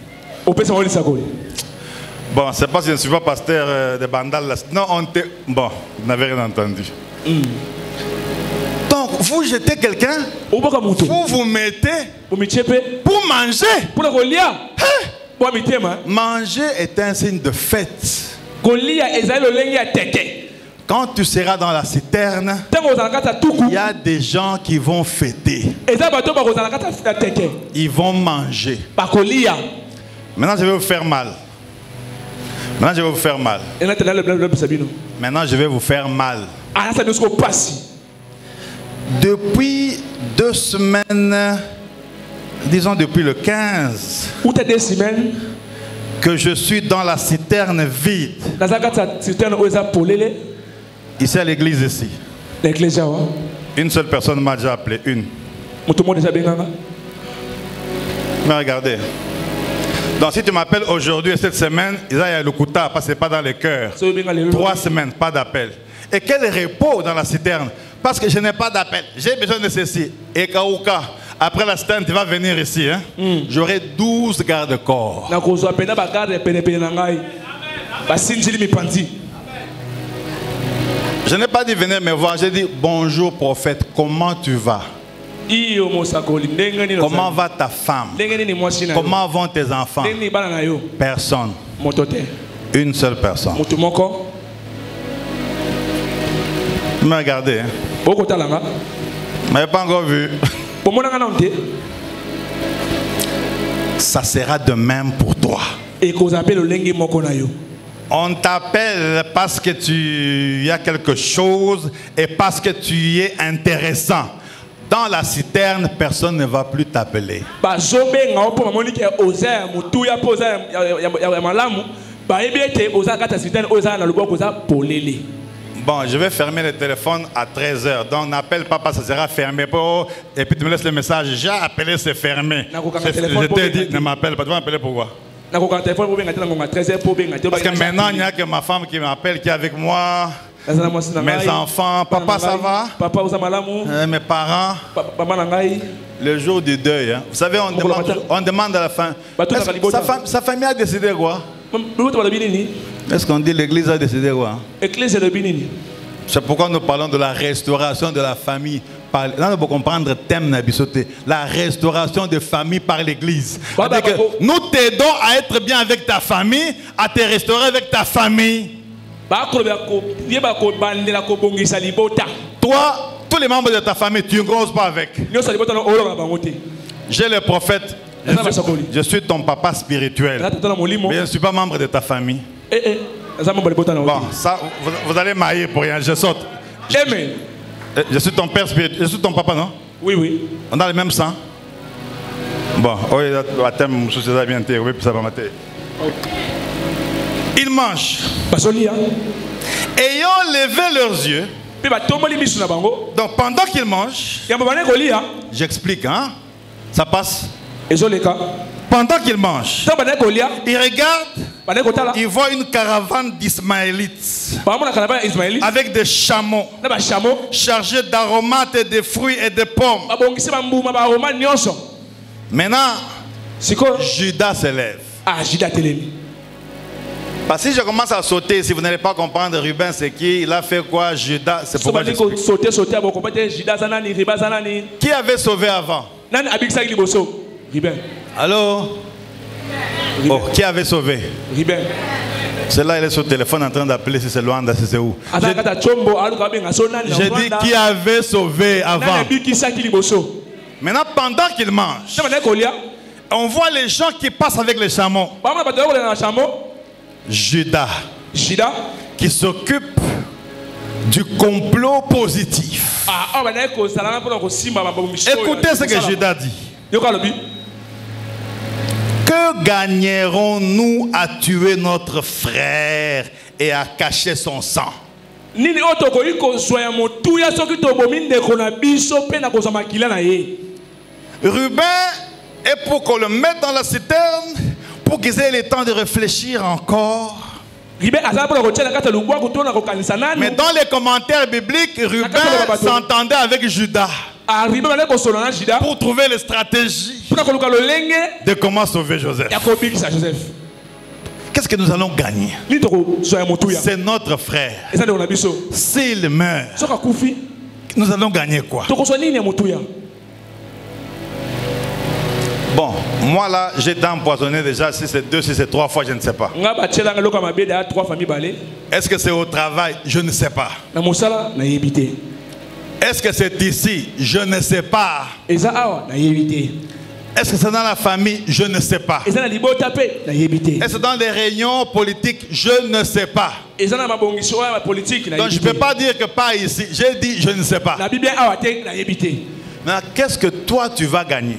Bon, c'est pas si je ne suis pas pasteur de Bandal. Non, bon, vous n'avez rien entendu. Donc, vous jetez quelqu'un, vous vous mettez pour manger. Manger est un signe de fête. Quand tu seras dans la citerne, il y a des gens qui vont fêter. Ils vont manger. Maintenant, je vais vous faire mal. Maintenant, je vais vous faire mal. Maintenant, je vais vous faire mal. Depuis 2 semaines, disons depuis le 15, que je suis dans la citerne vide. Ici à l'église ici. Une seule personne m'a déjà appelé. Une. Mais regardez. Donc si tu m'appelles aujourd'hui et cette semaine, il y a le kouta, parce que ce n'est pas dans les cœurs. 3 semaines, pas d'appel. Et quel repos dans la citerne? Parce que je n'ai pas d'appel. J'ai besoin de ceci. Et Kaouka, après la citerne, tu vas venir ici. Hein? J'aurai 12 gardes-corps. Je n'ai pas dit venez me voir, j'ai dit bonjour prophète, comment tu vas? Comment va ta femme? Comment vont tes enfants? Personne. Une seule personne. Mais regardez. Vous m'avez pas encore vu. Ça sera de même pour toi. On t'appelle parce que il y a quelque chose et parce que tu es intéressant. Dans la citerne, personne ne va plus t'appeler. Bon, je vais fermer le téléphone à 13h. Donc, n'appelle pas parce que ça sera fermé. Et puis tu me laisses le message. J'ai appelé, c'est fermé. Je t'ai dit, ne m'appelle pas. Tu vas m'appeler pourquoi? Parce que maintenant, il n'y a que ma femme qui m'appelle, qui est avec moi. Mes enfants, papa ça va? Mes parents. Le jour du deuil. Hein. Vous savez, on demande à la fin. Sa famille a décidé quoi? Est-ce qu'on dit l'église a décidé quoi? Église de Binini. C'est pourquoi nous parlons de la restauration de la famille. Là, on peut comprendre le thème d'Abisoté. La restauration de famille par l'église. Nous t'aidons à être bien avec ta famille, à te restaurer avec ta famille. Toi, tous les membres de ta famille, tu ne causes pas avec. J'ai le prophète. Je suis ton papa spirituel. Mais je ne suis pas membre de ta famille. Bon, ça, vous allez mailler pour rien. Je saute. Je suis ton père spirituel. Je suis ton papa, non? Oui, oui. On a le même sang? Bon, ils mangent. Ayant levé leurs yeux. Donc pendant qu'ils mangent, j'explique, hein? Ça passe. Pendant qu'ils mangent, ils regardent, ils voient une caravane d'Ismaélites avec des chameaux chargés d'aromates et de fruits et de pommes. Maintenant, Judas se lève. Parce que si je commence à sauter, si vous n'allez pas comprendre Ruben c'est qui, il a fait quoi, Judas, c'est pourquoi j'explique. Qui avait sauvé avant? Allô? Oh, qui avait sauvé? C'est là, il est sur le téléphone en train d'appeler si c'est Luanda, si c'est où. J'ai dit qui avait sauvé avant. Maintenant, pendant qu'il mange, on voit les gens qui passent avec les chameaux. Judas, qui s'occupe du complot positif. Écoutez ce que Judas dit. Que gagnerons-nous à tuer notre frère et à cacher son sang? Ruben est pour qu'on le mette dans la citerne, pour qu'ils aient le temps de réfléchir encore. Mais dans les commentaires bibliques, Ruben s'entendait avec Judas pour trouver les stratégies de comment sauver Joseph. Qu'est-ce que nous allons gagner? C'est notre frère. S'il meurt, nous allons gagner quoi? Bon, moi là, j'ai été empoisonné déjà, si c'est 2, si c'est 3 fois, je ne sais pas. Est-ce que c'est au travail? Je ne sais pas. Est-ce que c'est ici? Je ne sais pas. Est-ce que c'est dans la famille? Je ne sais pas. Est-ce que c'est dans les réunions politiques? Je ne sais pas. Donc je ne peux pas dire que pas ici. J'ai dit je ne sais pas. Mais qu'est-ce que toi tu vas gagner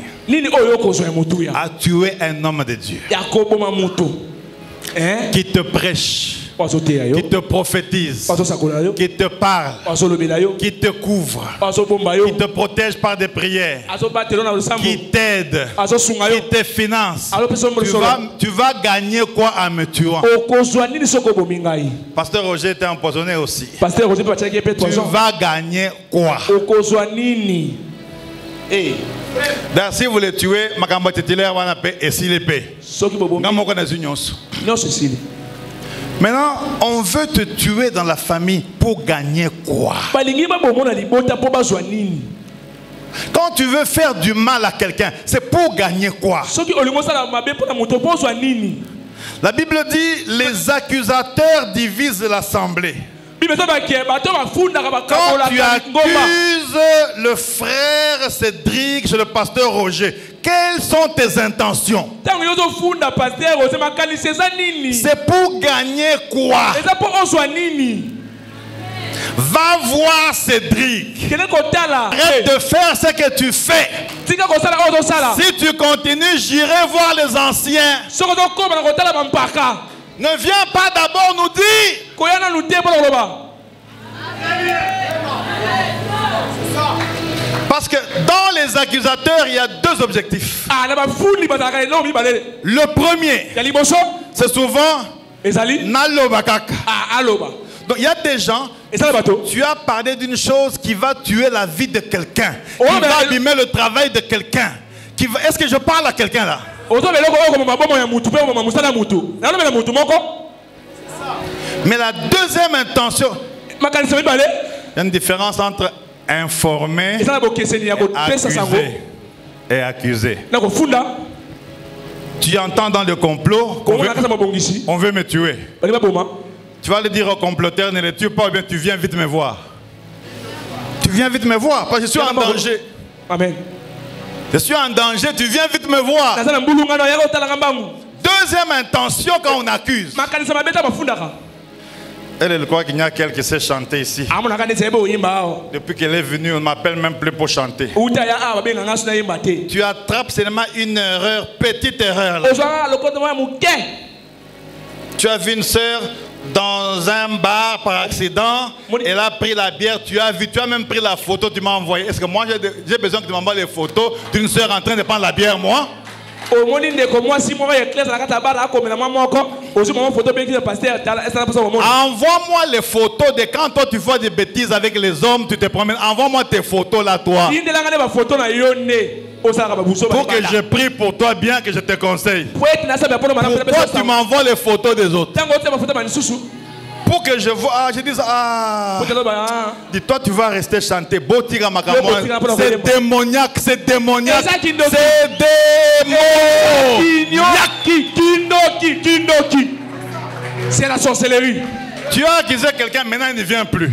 à tuer un homme de Dieu qui te prêche, qui te prophétise, qui te parle, qui te couvre, qui te protège par des prières, qui t'aide, qui te finance? Tu vas gagner quoi en me tuant? Pasteur Roger était empoisonné aussi. Tu vas gagner quoi? D'ailleurs, si vous le tuez, Makamba titulaire va appeler et s'il est payé. Maintenant, on veut te tuer dans la famille pour gagner quoi? Quand tu veux faire du mal à quelqu'un, c'est pour gagner quoi? La Bible dit les accusateurs divisent l'assemblée. Quand tu accuses le frère Cédric chez le pasteur Roger, quelles sont tes intentions? C'est pour gagner quoi? Va voir Cédric. Arrête de faire ce que tu fais. Si tu continues, j'irai voir les anciens. Ne viens pas d'abord nous dire. Parce que dans les accusateurs, il y a 2 objectifs. Le premier, c'est souvent Nalobakaka. Donc il y a des gens, tu as parlé d'une chose qui va tuer la vie de quelqu'un, qui va abîmer le travail de quelqu'un. Est-ce que je parle à quelqu'un là? Mais la deuxième intention, il y a une différence entre informer et accuser. Tu entends dans le complot on veut me tuer. Tu vas le dire au comploteur, ne le tue pas, ou bien tu viens vite me voir. Tu viens vite me voir, parce que je suis en danger. Amen. Je suis en danger, tu viens vite me voir. Deuxième intention quand on accuse. Elle croit qu'il y a quelqu'un qui sait chanter ici. Depuis qu'elle est venue, on ne m'appelle même plus pour chanter. Tu attrapes seulement une erreur, petite erreur. Là. Tu as vu une sœur dans un bar par accident, elle a pris la bière, tu as vu, tu as même pris la photo, tu m'as envoyé. Est-ce que moi j'ai besoin que tu m'envoies les photos d'une sœur en train de prendre la bière, moi? Envoie-moi les photos de quand toi tu vois des bêtises avec les hommes, tu te promènes. Envoie-moi tes photos là, toi. Pour que je prie pour toi, bien que je te conseille. Pourquoi tu m'envoies les photos des autres? Pour que je vois, je dis dis-toi, tu vas rester chanter. C'est démoniaque, c'est démoniaque. C'est démoniaque. C'est la sorcellerie. Tu as accusé quelqu'un, maintenant il ne vient plus.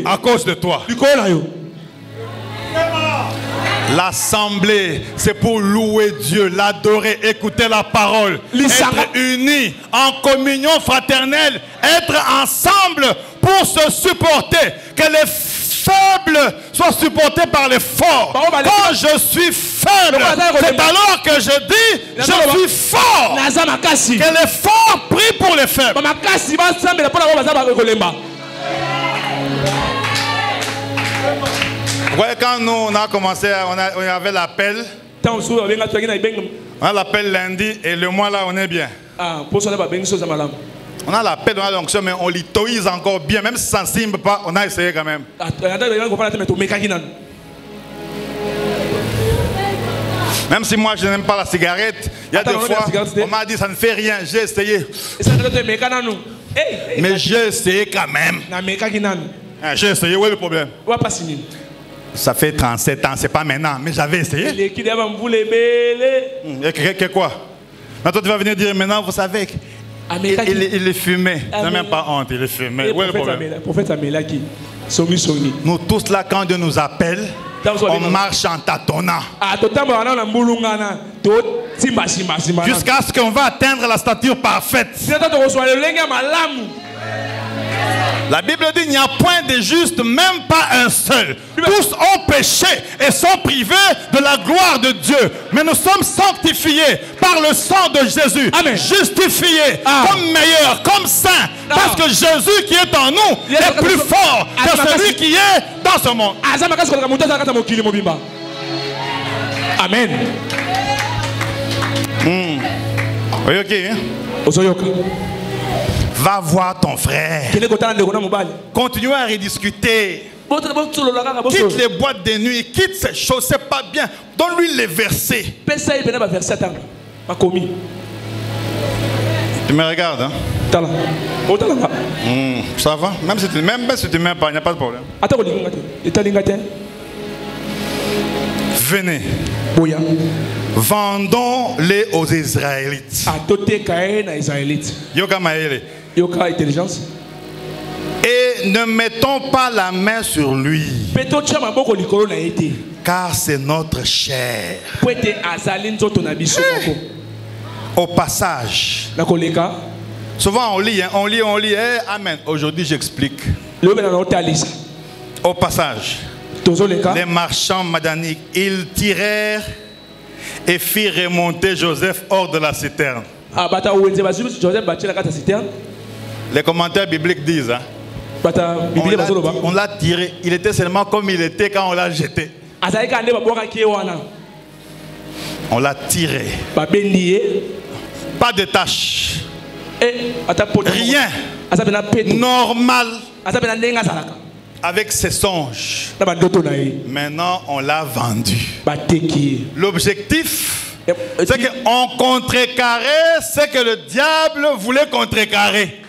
À cause de toi. L'assemblée, c'est pour louer Dieu, l'adorer, écouter la parole, être unis en communion fraternelle, être ensemble pour se supporter, que les faibles soient supportés par les forts. Quand je suis faible, c'est alors que je dis, je suis fort. Que les forts prient pour les faibles. Ouais, quand nous on a commencé, on avait l'appel. On a l'appel lundi et le mois là on est bien. On a l'appel, on a l'onction, mais on litoise encore bien, même si ça ne simple pas, on a essayé quand même. Même si moi je n'aime pas la cigarette, il y a des fois on m'a dit ça ne fait rien, j'ai essayé. Mais j'ai essayé quand même. J'ai essayé, où est le problème? Ça fait 37 ans, c'est pas maintenant, mais j'avais essayé. Que quoi? Maintenant tu vas venir dire maintenant, vous savez, il est fumé. Tu n'as même pas honte, il est fumé. Où est le problème? Nous tous là, quand Dieu nous appelle, on marche en tâtonnant. Jusqu'à ce qu'on va atteindre la stature parfaite. La Bible dit qu'il n'y a point de juste, même pas un seul. Tous ont péché et sont privés de la gloire de Dieu. Mais nous sommes sanctifiés par le sang de Jésus. Amen. Justifiés comme meilleurs, comme saints. Parce que Jésus qui est en nous est plus fort que celui qui est dans ce monde. Amen. Oui, ok. Va voir ton frère. Continue à rediscuter. Quitte les boîtes de nuit. Quitte ces choses. C'est pas bien. Donne-lui les versets. Tu me regardes, hein? Ça va? Même si tu ne m'aimes pas, il n'y a pas de problème. Venez. Vendons-les aux Israélites. Yoka intelligence. Et ne mettons pas la main sur lui. Car c'est notre chair. Au passage. Souvent on lit. Amen. Aujourd'hui j'explique. Au passage. Les marchands madaniques, ils tirèrent et firent remonter Joseph hors de la citerne. Les commentaires bibliques disent, hein, on l'a tiré, il était seulement comme il était quand on l'a jeté. On l'a tiré. Pas de tache. Rien. Normal. Avec ses songes. Maintenant, on l'a vendu. L'objectif, C'est qu'on contrecarrait ce que le diable voulait contrecarrer.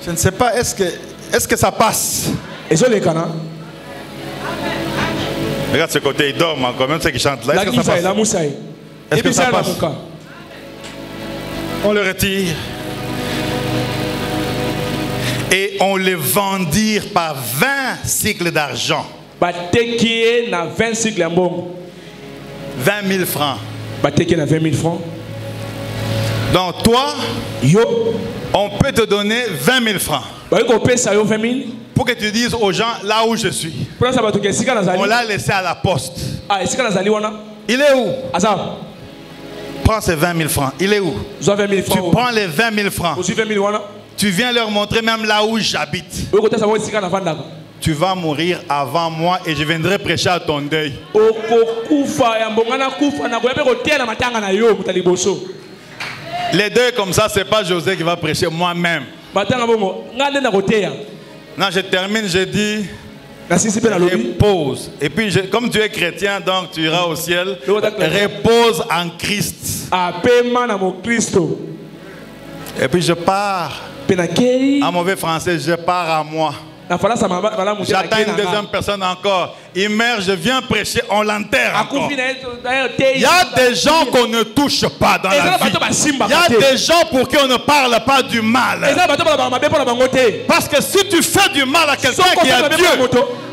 Je ne sais pas, est-ce que ça passe? Regarde ce côté, il dort quand même, ceux qui chantent là. Est-ce que ça passe? Est-ce que ça passe? On le retire. Et on le vendit par 20 cycles d'argent. 20 000 francs. Donc toi, on peut te donner 20 000 francs. Pour que tu dises aux gens là où je suis. On l'a laissé à la poste. Il est où? Prends ces 20 000 francs. Il est où? Tu prends les 20 000 francs. Tu viens leur montrer même là où j'habite. Tu vas mourir avant moi et je viendrai prêcher à ton deuil. Les deuils comme ça, c'est pas José qui va prêcher, moi-même. Non, je termine, je dis, repose. Et puis, comme tu es chrétien, donc tu iras au ciel. Repose en Christ. Et puis je pars. En mauvais français, je pars à moi. J'attends une deuxième personne encore. Il meurt, je viens prêcher, on l'enterre encore. Il y a des gens qu'on ne touche pas dans la vie. Il y a des gens pour qui on ne parle pas du mal. Parce que si tu fais du mal à quelqu'un qui a Dieu,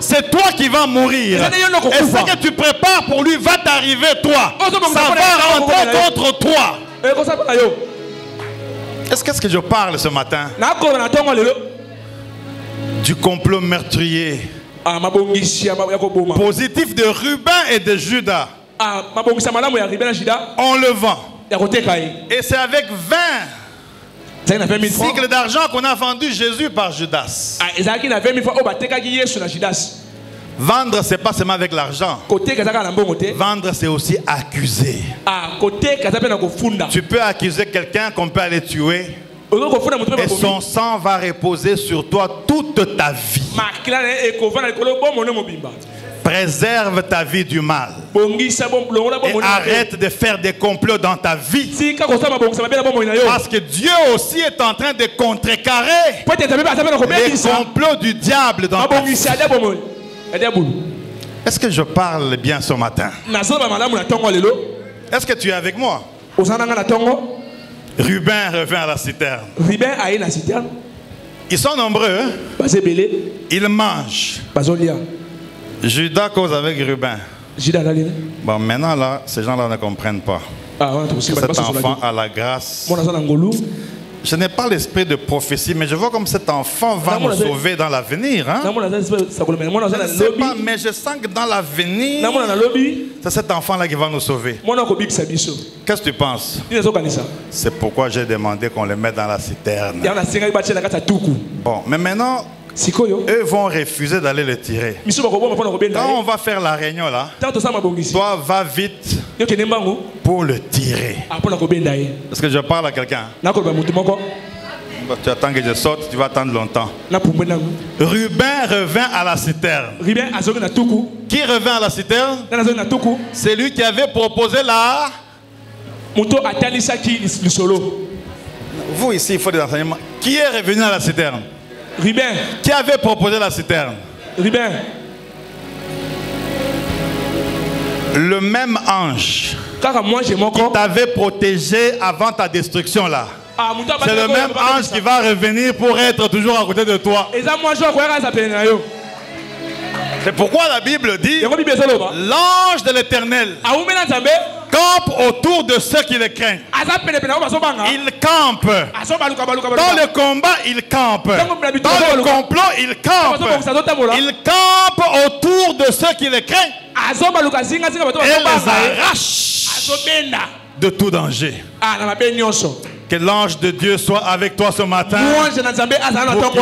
c'est toi qui vas mourir. Et ce que tu prépares pour lui va t'arriver toi. Ça va rentrer contre toi. Est-ce que je parle ce matin? Du complot meurtrier positif de Ruben et de Judas. On le vend. Et c'est avec 20 cycles d'argent qu'on a vendu Jésus par Judas. Vendre, c'est pas seulement avec l'argent. Vendre, c'est aussi accuser. Tu peux accuser quelqu'un qu'on peut aller tuer. Et son sang va reposer sur toi toute ta vie. Préserve ta vie du mal. Et arrête de faire des complots dans ta vie. Parce que Dieu aussi est en train de contrecarrer les complots du diable dans ta vie. Est-ce que je parle bien ce matin? Est-ce que tu es avec moi? Ruben revient à la citerne. Ils sont nombreux. Hein? Ils mangent. Judas cause avec Ruben. Bon, maintenant là, ces gens-là ne comprennent pas. Cet enfant a la grâce. Je n'ai pas l'esprit de prophétie, mais je vois comme cet enfant va nous sauver dans l'avenir. Hein? Je ne sais pas, mais je sens que dans l'avenir, c'est cet enfant-là qui va nous sauver. Qu'est-ce que tu penses? C'est pourquoi j'ai demandé qu'on le mette dans la citerne. Bon, mais maintenant, eux vont refuser d'aller le tirer. Quand on va faire la réunion là, toi va vite pour le tirer. Est-ce que je parle à quelqu'un? Tu attends que je sorte, tu vas attendre longtemps. Ruben revint à la citerne. Qui revint à la citerne? C'est lui qui avait proposé la... Vous ici, il faut des enseignements. Qui est revenu à la citerne? Ruben. Qui avait proposé la citerne? Ruben. Le même ange qui t'avait protégé avant ta destruction là. C'est le même ange qui va revenir pour être toujours à côté de toi. C'est pourquoi la Bible dit l'ange de l'Éternel campe autour de ceux qui le craignent. Il campe. Dans le combat, il campe. Dans le complot, il campe. Il campe autour de ceux qui le craignent. Et les arrache de tout danger. Que l'ange de Dieu soit avec toi ce matin pour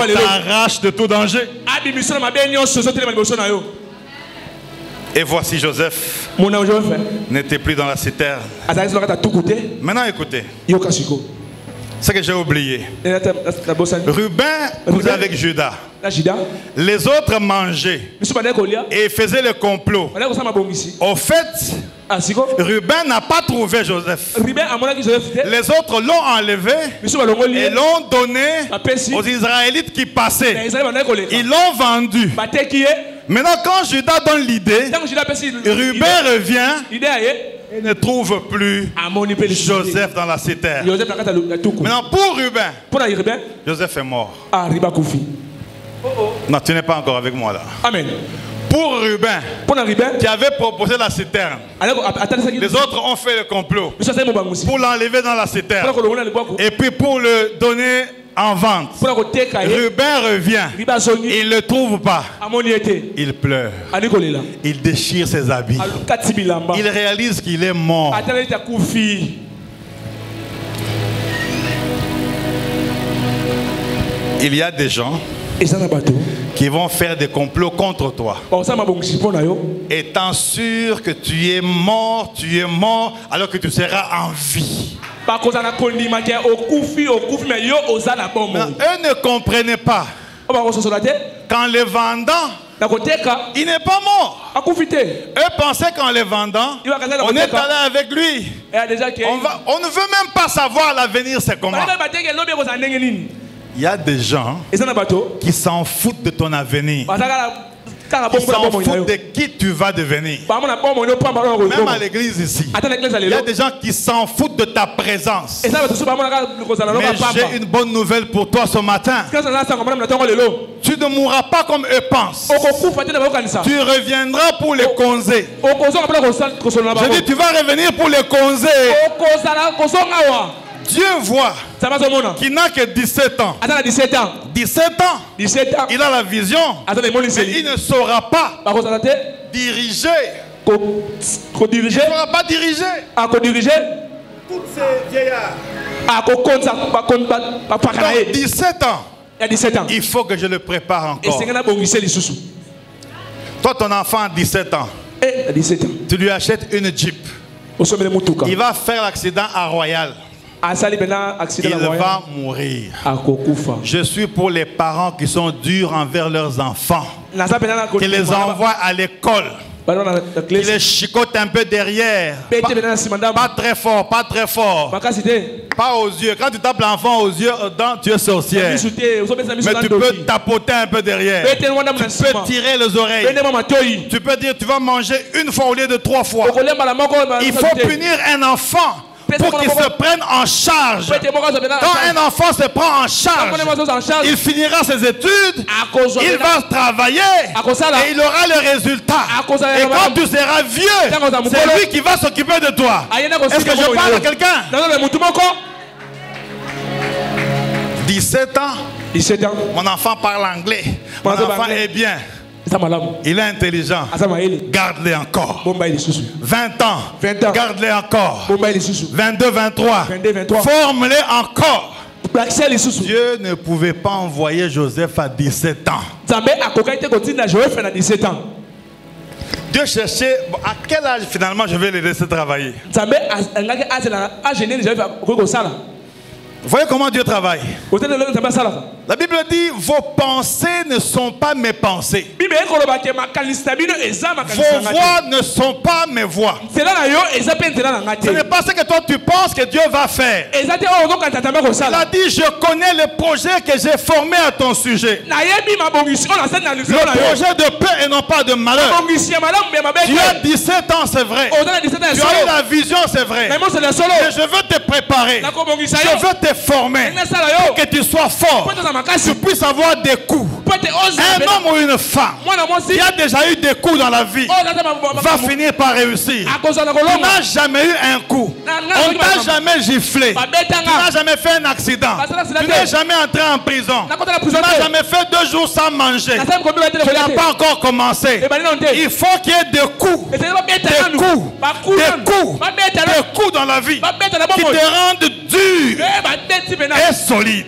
qu'il t'arrache de tout danger. Et voici Joseph n'était plus dans la citerne. Maintenant écoutez. Ce que j'ai oublié. Ruben vous avec Judas. Les autres mangeaient et faisaient le complot. Au fait, Ruben n'a pas trouvé Joseph. Les autres l'ont enlevé et l'ont donné aux Israélites qui passaient. Ils l'ont vendu. Maintenant, quand Judas donne l'idée, Ruben revient et ne trouve plus Joseph dans la citerne. Maintenant, pour Ruben, Joseph est mort. Non, tu n'es pas encore avec moi là. Amen. Pour Ruben, qui avait proposé la citerne, les autres ont fait le complot pour l'enlever dans la citerne et puis pour le donner en vente. Ruben revient, il ne le trouve pas, il pleure, il déchire ses habits, il réalise qu'il est mort. Il y a des gens qui vont faire des complots contre toi, étant sûr que tu es mort alors que tu seras en vie. Eux ne comprenaient pas qu'en les vendant, il n'est pas mort. Eux pensaient qu'en les vendant, on est allé avec lui. On ne veut même pas savoir l'avenir, c'est comment. Il y a des gens qui s'en foutent de ton avenir. Qui s'en foutent de qui tu vas devenir. Même à l'église ici, il y a des gens qui s'en foutent de ta présence. Mais j'ai une bonne nouvelle pour toi ce matin. Tu ne mourras pas comme eux pensent. Tu reviendras pour les causer. Je dis, tu vas revenir pour les causer. Dieu voit qu'il n'a que 17 ans. 17 ans, il a la vision, mais il ne saura pas diriger. Il ne saura pas diriger. Toutes ces vieillards. Donc, 17 ans. Il faut que je le prépare encore. Toi, ton enfant a 17 ans. Tu lui achètes une Jeep. Il va faire l'accident à Royal. Il va mourir. Je suis pour les parents qui sont durs envers leurs enfants, qui les envoient à l'école, qui les chicotent un peu derrière, pas très fort, pas très fort, pas aux yeux. Quand tu tapes l'enfant aux yeux, tu es sorcière. Mais tu peux tapoter un peu derrière, tu peux tirer les oreilles, tu peux dire tu vas manger une fois au lieu de 3 fois. Il faut punir un enfant pour qu'il se prenne en charge. Quand un enfant se prend en charge, il finira ses études, il va travailler et il aura le résultat. Et quand tu seras vieux, c'est lui qui va s'occuper de toi. Est-ce que je parle à quelqu'un? 17 ans. Mon enfant parle anglais. Mon enfant est bien. Il est intelligent. Garde-les encore. 20 ans. Garde-les encore. 22, 23. Forme-les encore. Dieu ne pouvait pas envoyer Joseph à 17 ans. Dieu cherchait à quel âge finalement je vais les laisser travailler. Vous voyez comment Dieu travaille? La Bible dit, vos pensées ne sont pas mes pensées. Vos voix ne sont pas mes voix. Ce n'est pas ce que toi tu penses que Dieu va faire. Il a dit, je connais le projet que j'ai formé à ton sujet. Le projet de paix et non pas de malheur. Tu as 17 ans, c'est vrai. Tu as eu la vision, c'est vrai. Mais je veux te préparer. Je veux te former pour que tu sois fort, tu puisses avoir des coups. Un homme ou une femme qui a déjà eu des coups dans la vie va finir par réussir. Tu n'as jamais eu un coup, on ne t'a jamais giflé, tu n'as jamais fait un accident, tu n'es jamais entré en prison, tu n'as jamais fait 2 jours sans manger, tu n'as pas encore commencé. Il faut qu'il y ait des coups, des coups dans la vie qui te rendent dur et solide.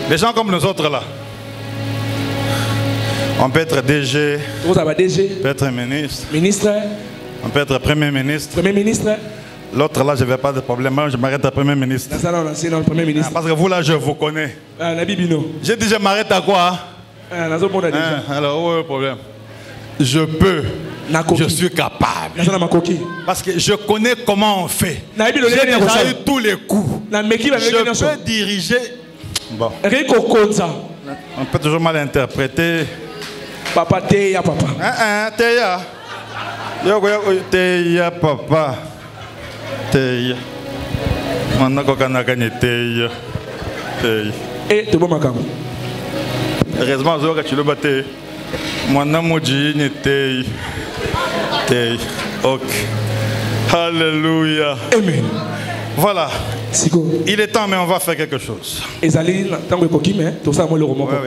Les gens comme nous autres là, on peut être DG, on peut être ministre, On peut être Premier ministre. Premier ministre. L'autre là, je n'avais pas de problème. Moi, je m'arrête à Premier ministre. Premier ministre. Parce que vous là, je vous connais. J'ai dit, je m'arrête à quoi? Alors, où est le problème? Je peux. Je suis capable. Parce que je connais comment on fait. J'ai déjà eu tous les coups. Je peux diriger. Bon. On peut toujours mal interpréter. Papa, Teya, papa. Teya. Teya, papa. Teya. Teya. Et tu vas heureusement, tu le battais. Mon amour, Teya. Ok. Alléluia. Amen. Voilà. Il est temps, mais on va faire quelque chose. Oui,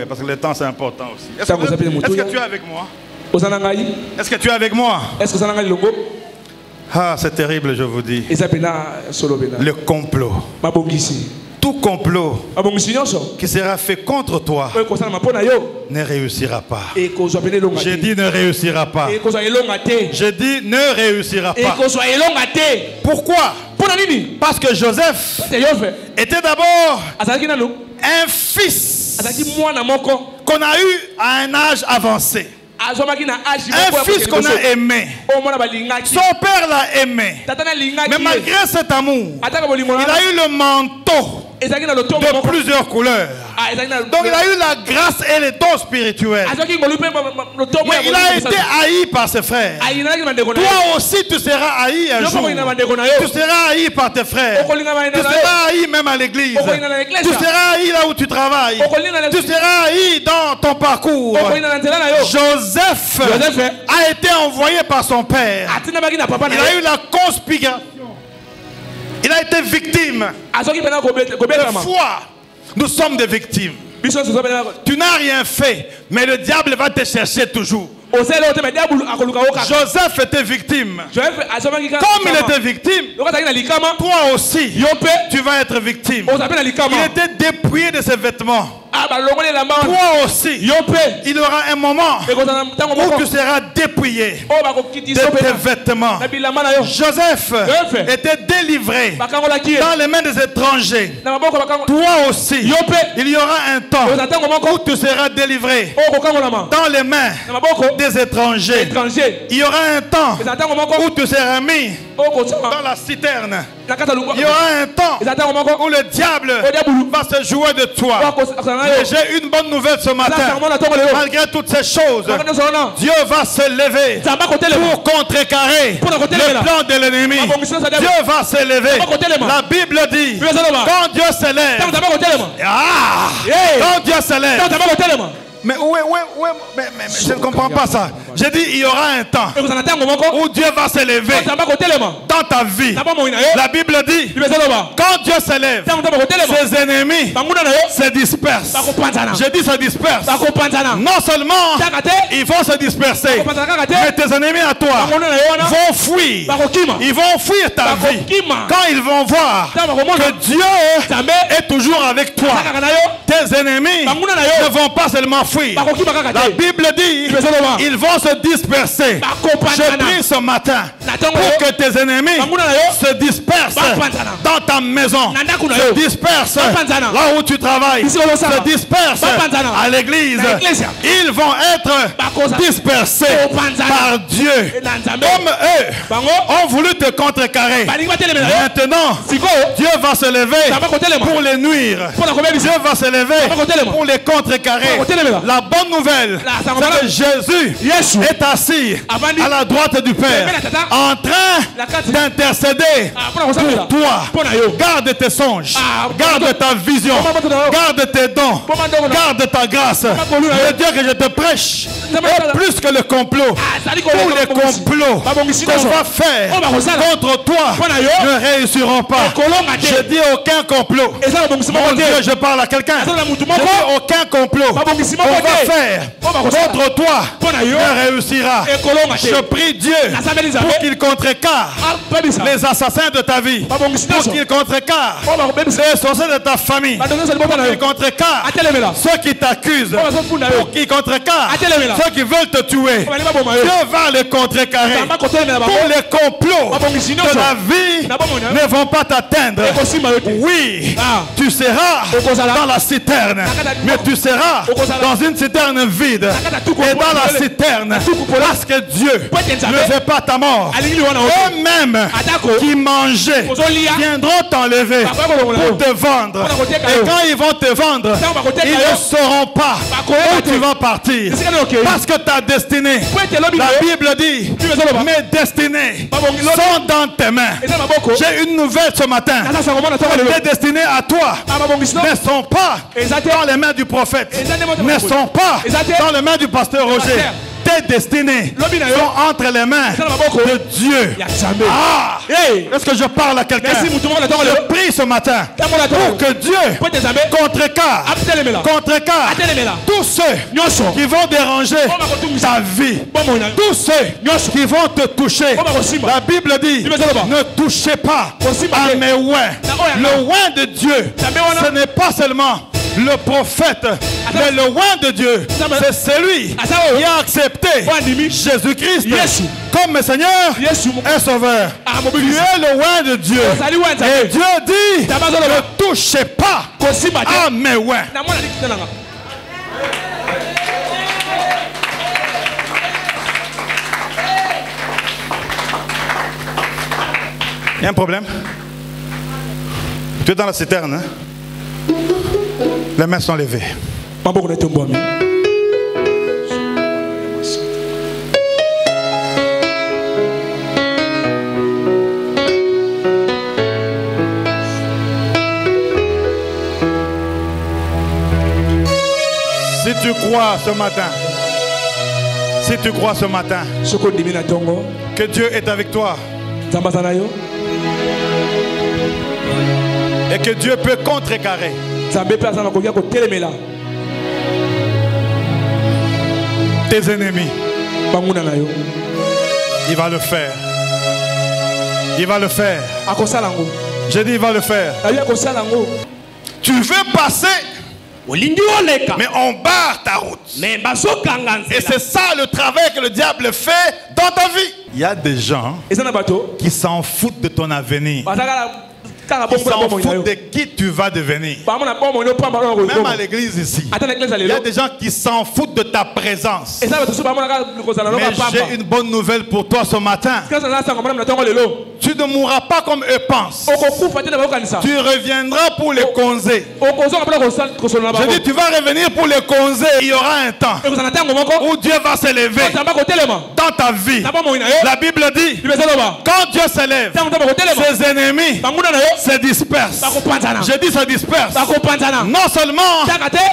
parce que le temps c'est important aussi. Est-ce que tu es avec moi? Est-ce que tu es avec moi? Ah, c'est terrible, je vous dis. Le complot. Tout complot qui sera fait contre toi ne réussira pas. J'ai dit ne réussira pas. J'ai dit ne réussira pas. Pourquoi? Parce que Joseph était d'abord un fils qu'on a eu à un âge avancé. Un fils qu'on a aimé. Son père l'a aimé. Mais malgré cet amour, il a eu le manteau de plusieurs couleurs. Donc il a eu la grâce et les dons spirituels. Mais il a été haï par ses frères. Toi aussi tu seras haï un jour. Tu seras haï par tes frères. Tu seras haï même à l'église. Tu seras haï là où tu travailles. Tu seras haï dans ton parcours. Joseph a été envoyé par son père. Il a eu la conspiration. Il a été victime. Des fois, nous sommes des victimes. Tu n'as rien fait, mais le diable va te chercher toujours. Joseph était victime. Comme il était victime, toi aussi, tu vas être victime. Il était dépouillé de ses vêtements. Toi aussi, il y aura un moment où tu seras dépouillé de tes vêtements. Joseph était délivré dans les mains des étrangers. Toi aussi, il y aura un temps où tu seras délivré dans les mains des étrangers. Il y aura un temps où tu seras mis dans la citerne. Il y aura un temps où le diable va se jouer de toi. Mais j'ai une bonne nouvelle ce matin. Malgré toutes ces choses, Dieu va se lever pour contrecarrer le plan de l'ennemi. Dieu va se lever. La Bible dit, quand Dieu se lève, quand Dieu se lève, mais je ne comprends pas ça. J'ai dit il y aura un temps où Dieu va se lever dans ta vie. La Bible dit quand Dieu se lève, ses ennemis se dispersent. J'ai dit se dispersent. Non seulement ils vont se disperser, mais tes ennemis à toi vont fuir. Ils vont fuir ta vie quand ils vont voir que Dieu est toujours avec toi. Tes ennemis ne vont pas seulement fuir. La Bible dit ils vont se disperser. Je prie ce matin pour que tes ennemis se dispersent dans ta maison, se dispersent là où tu travailles, se dispersent à l'église. Ils vont être dispersés par Dieu. Comme eux ont voulu te contrecarrer, maintenant Dieu va se lever pour les nuire. Dieu va se lever pour les contrecarrer. La bonne nouvelle, c'est que Jésus est assis à la droite du Père en train d'intercéder pour toi. Garde tes songes, garde ta vision, garde tes dons, garde ta grâce. Le Dieu que je te prêche est plus que le complot. Tous les complots qu'on va faire contre toi ne réussiront pas. Je dis aucun complot. Mon Dieu, je parle à quelqu'un. Je dis aucun complot qu'on va faire contre toi ne réussira. Je prie Dieu pour qu'il qu'ils contrecarrent les assassins de ta vie, pour qu'ils contrecarrent les sorciers de ta famille, pour qu'ils contrecarrent ceux qui t'accusent, pour qu'ils contrecarrent ceux qui veulent te tuer. Dieu va les contrecarrer. Tous les complots de la vie ne vont pas t'atteindre. Oui, tu seras dans la citerne, mais tu seras dans une citerne vide. Et dans la citerne, parce que Dieu ne veut pas ta mort. Eux-mêmes qui mangeaient viendront t'enlever pour te vendre. Et quand ils vont te vendre, ils ne sauront pas où tu vas partir. Parce que ta destinée, la Bible dit, mes destinées sont dans tes mains. J'ai une nouvelle ce matin. Tes destinées à toi ne sont pas dans les mains du prophète, ne sont pas dans les mains du pasteur Roger. Tes destinées sont entre les mains de Dieu. Ah, est-ce que je parle à quelqu'un? Je prie ce matin pour que Dieu contrecarre tous ceux qui vont déranger ta vie, tous ceux qui vont te toucher. La Bible dit, ne touchez pas à mes oins. Le oin de Dieu, ce n'est pas seulement le prophète, mais le oin de Dieu, c'est celui qui a accepté Jésus-Christ comme Seigneur et Sauveur. Tu es le oin de Dieu. Et Dieu dit, ne touchez pas à mes oins. Il y a un problème? Tu es dans la citerne, hein? Les mains sont levées. Si tu crois ce matin, que Dieu est avec toi, et que Dieu peut contrecarrer tes ennemis, il va le faire. Il va le faire. J'ai dit il va le faire. Tu veux passer, mais on barre ta route. Et c'est ça le travail que le diable fait dans ta vie. Il y a des gens qui s'en foutent de ton avenir. Ils s'en foutent de qui tu vas devenir. Même à l'église ici, il y a des gens qui s'en foutent de ta présence. Mais j'ai une bonne nouvelle pour toi ce matin. Tu ne mourras pas comme eux pensent. Tu reviendras pour les causer. Je dis, tu vas revenir pour les causer. Il y aura un temps où Dieu va s'élever dans ta vie. La Bible dit, quand Dieu s'élève, ses ennemis se dispersent. Je dis se dispersent. Non seulement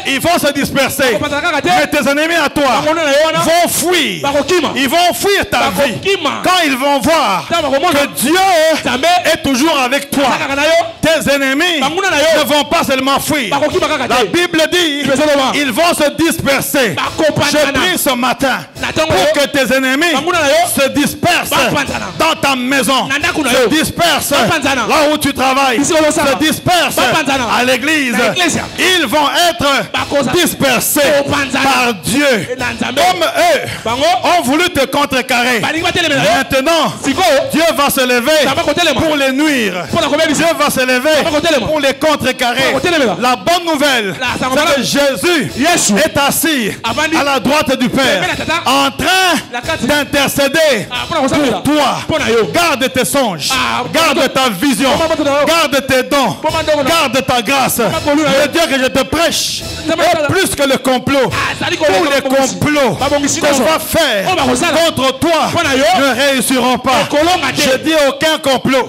ils vont se disperser, mais tes ennemis à toi vont fuir. Ils vont fuir ta vie. Quand ils vont voir que Dieu est toujours avec toi, tes ennemis ne vont pas seulement fuir. La Bible dit, ils vont se disperser. Je prie ce matin pour que tes ennemis se dispersent dans ta maison, se dispersent là où tu travailles, se dispersent à l'église. Ils vont être dispersés par Dieu. Comme eux ont voulu te contrecarrer, maintenant Dieu va se lever pour les nuire. Dieu va se lever pour les contrecarrer. La bonne nouvelle, c'est que Jésus est assis à la droite du Père en train d'intercéder pour toi. Garde tes songes, garde ta vision, garde tes dons, garde ta grâce. Le Dieu que je te prêche est plus que le complot. Tous les complots qu'on va faire contre toi ne réussiront pas. Je dis aucun complot.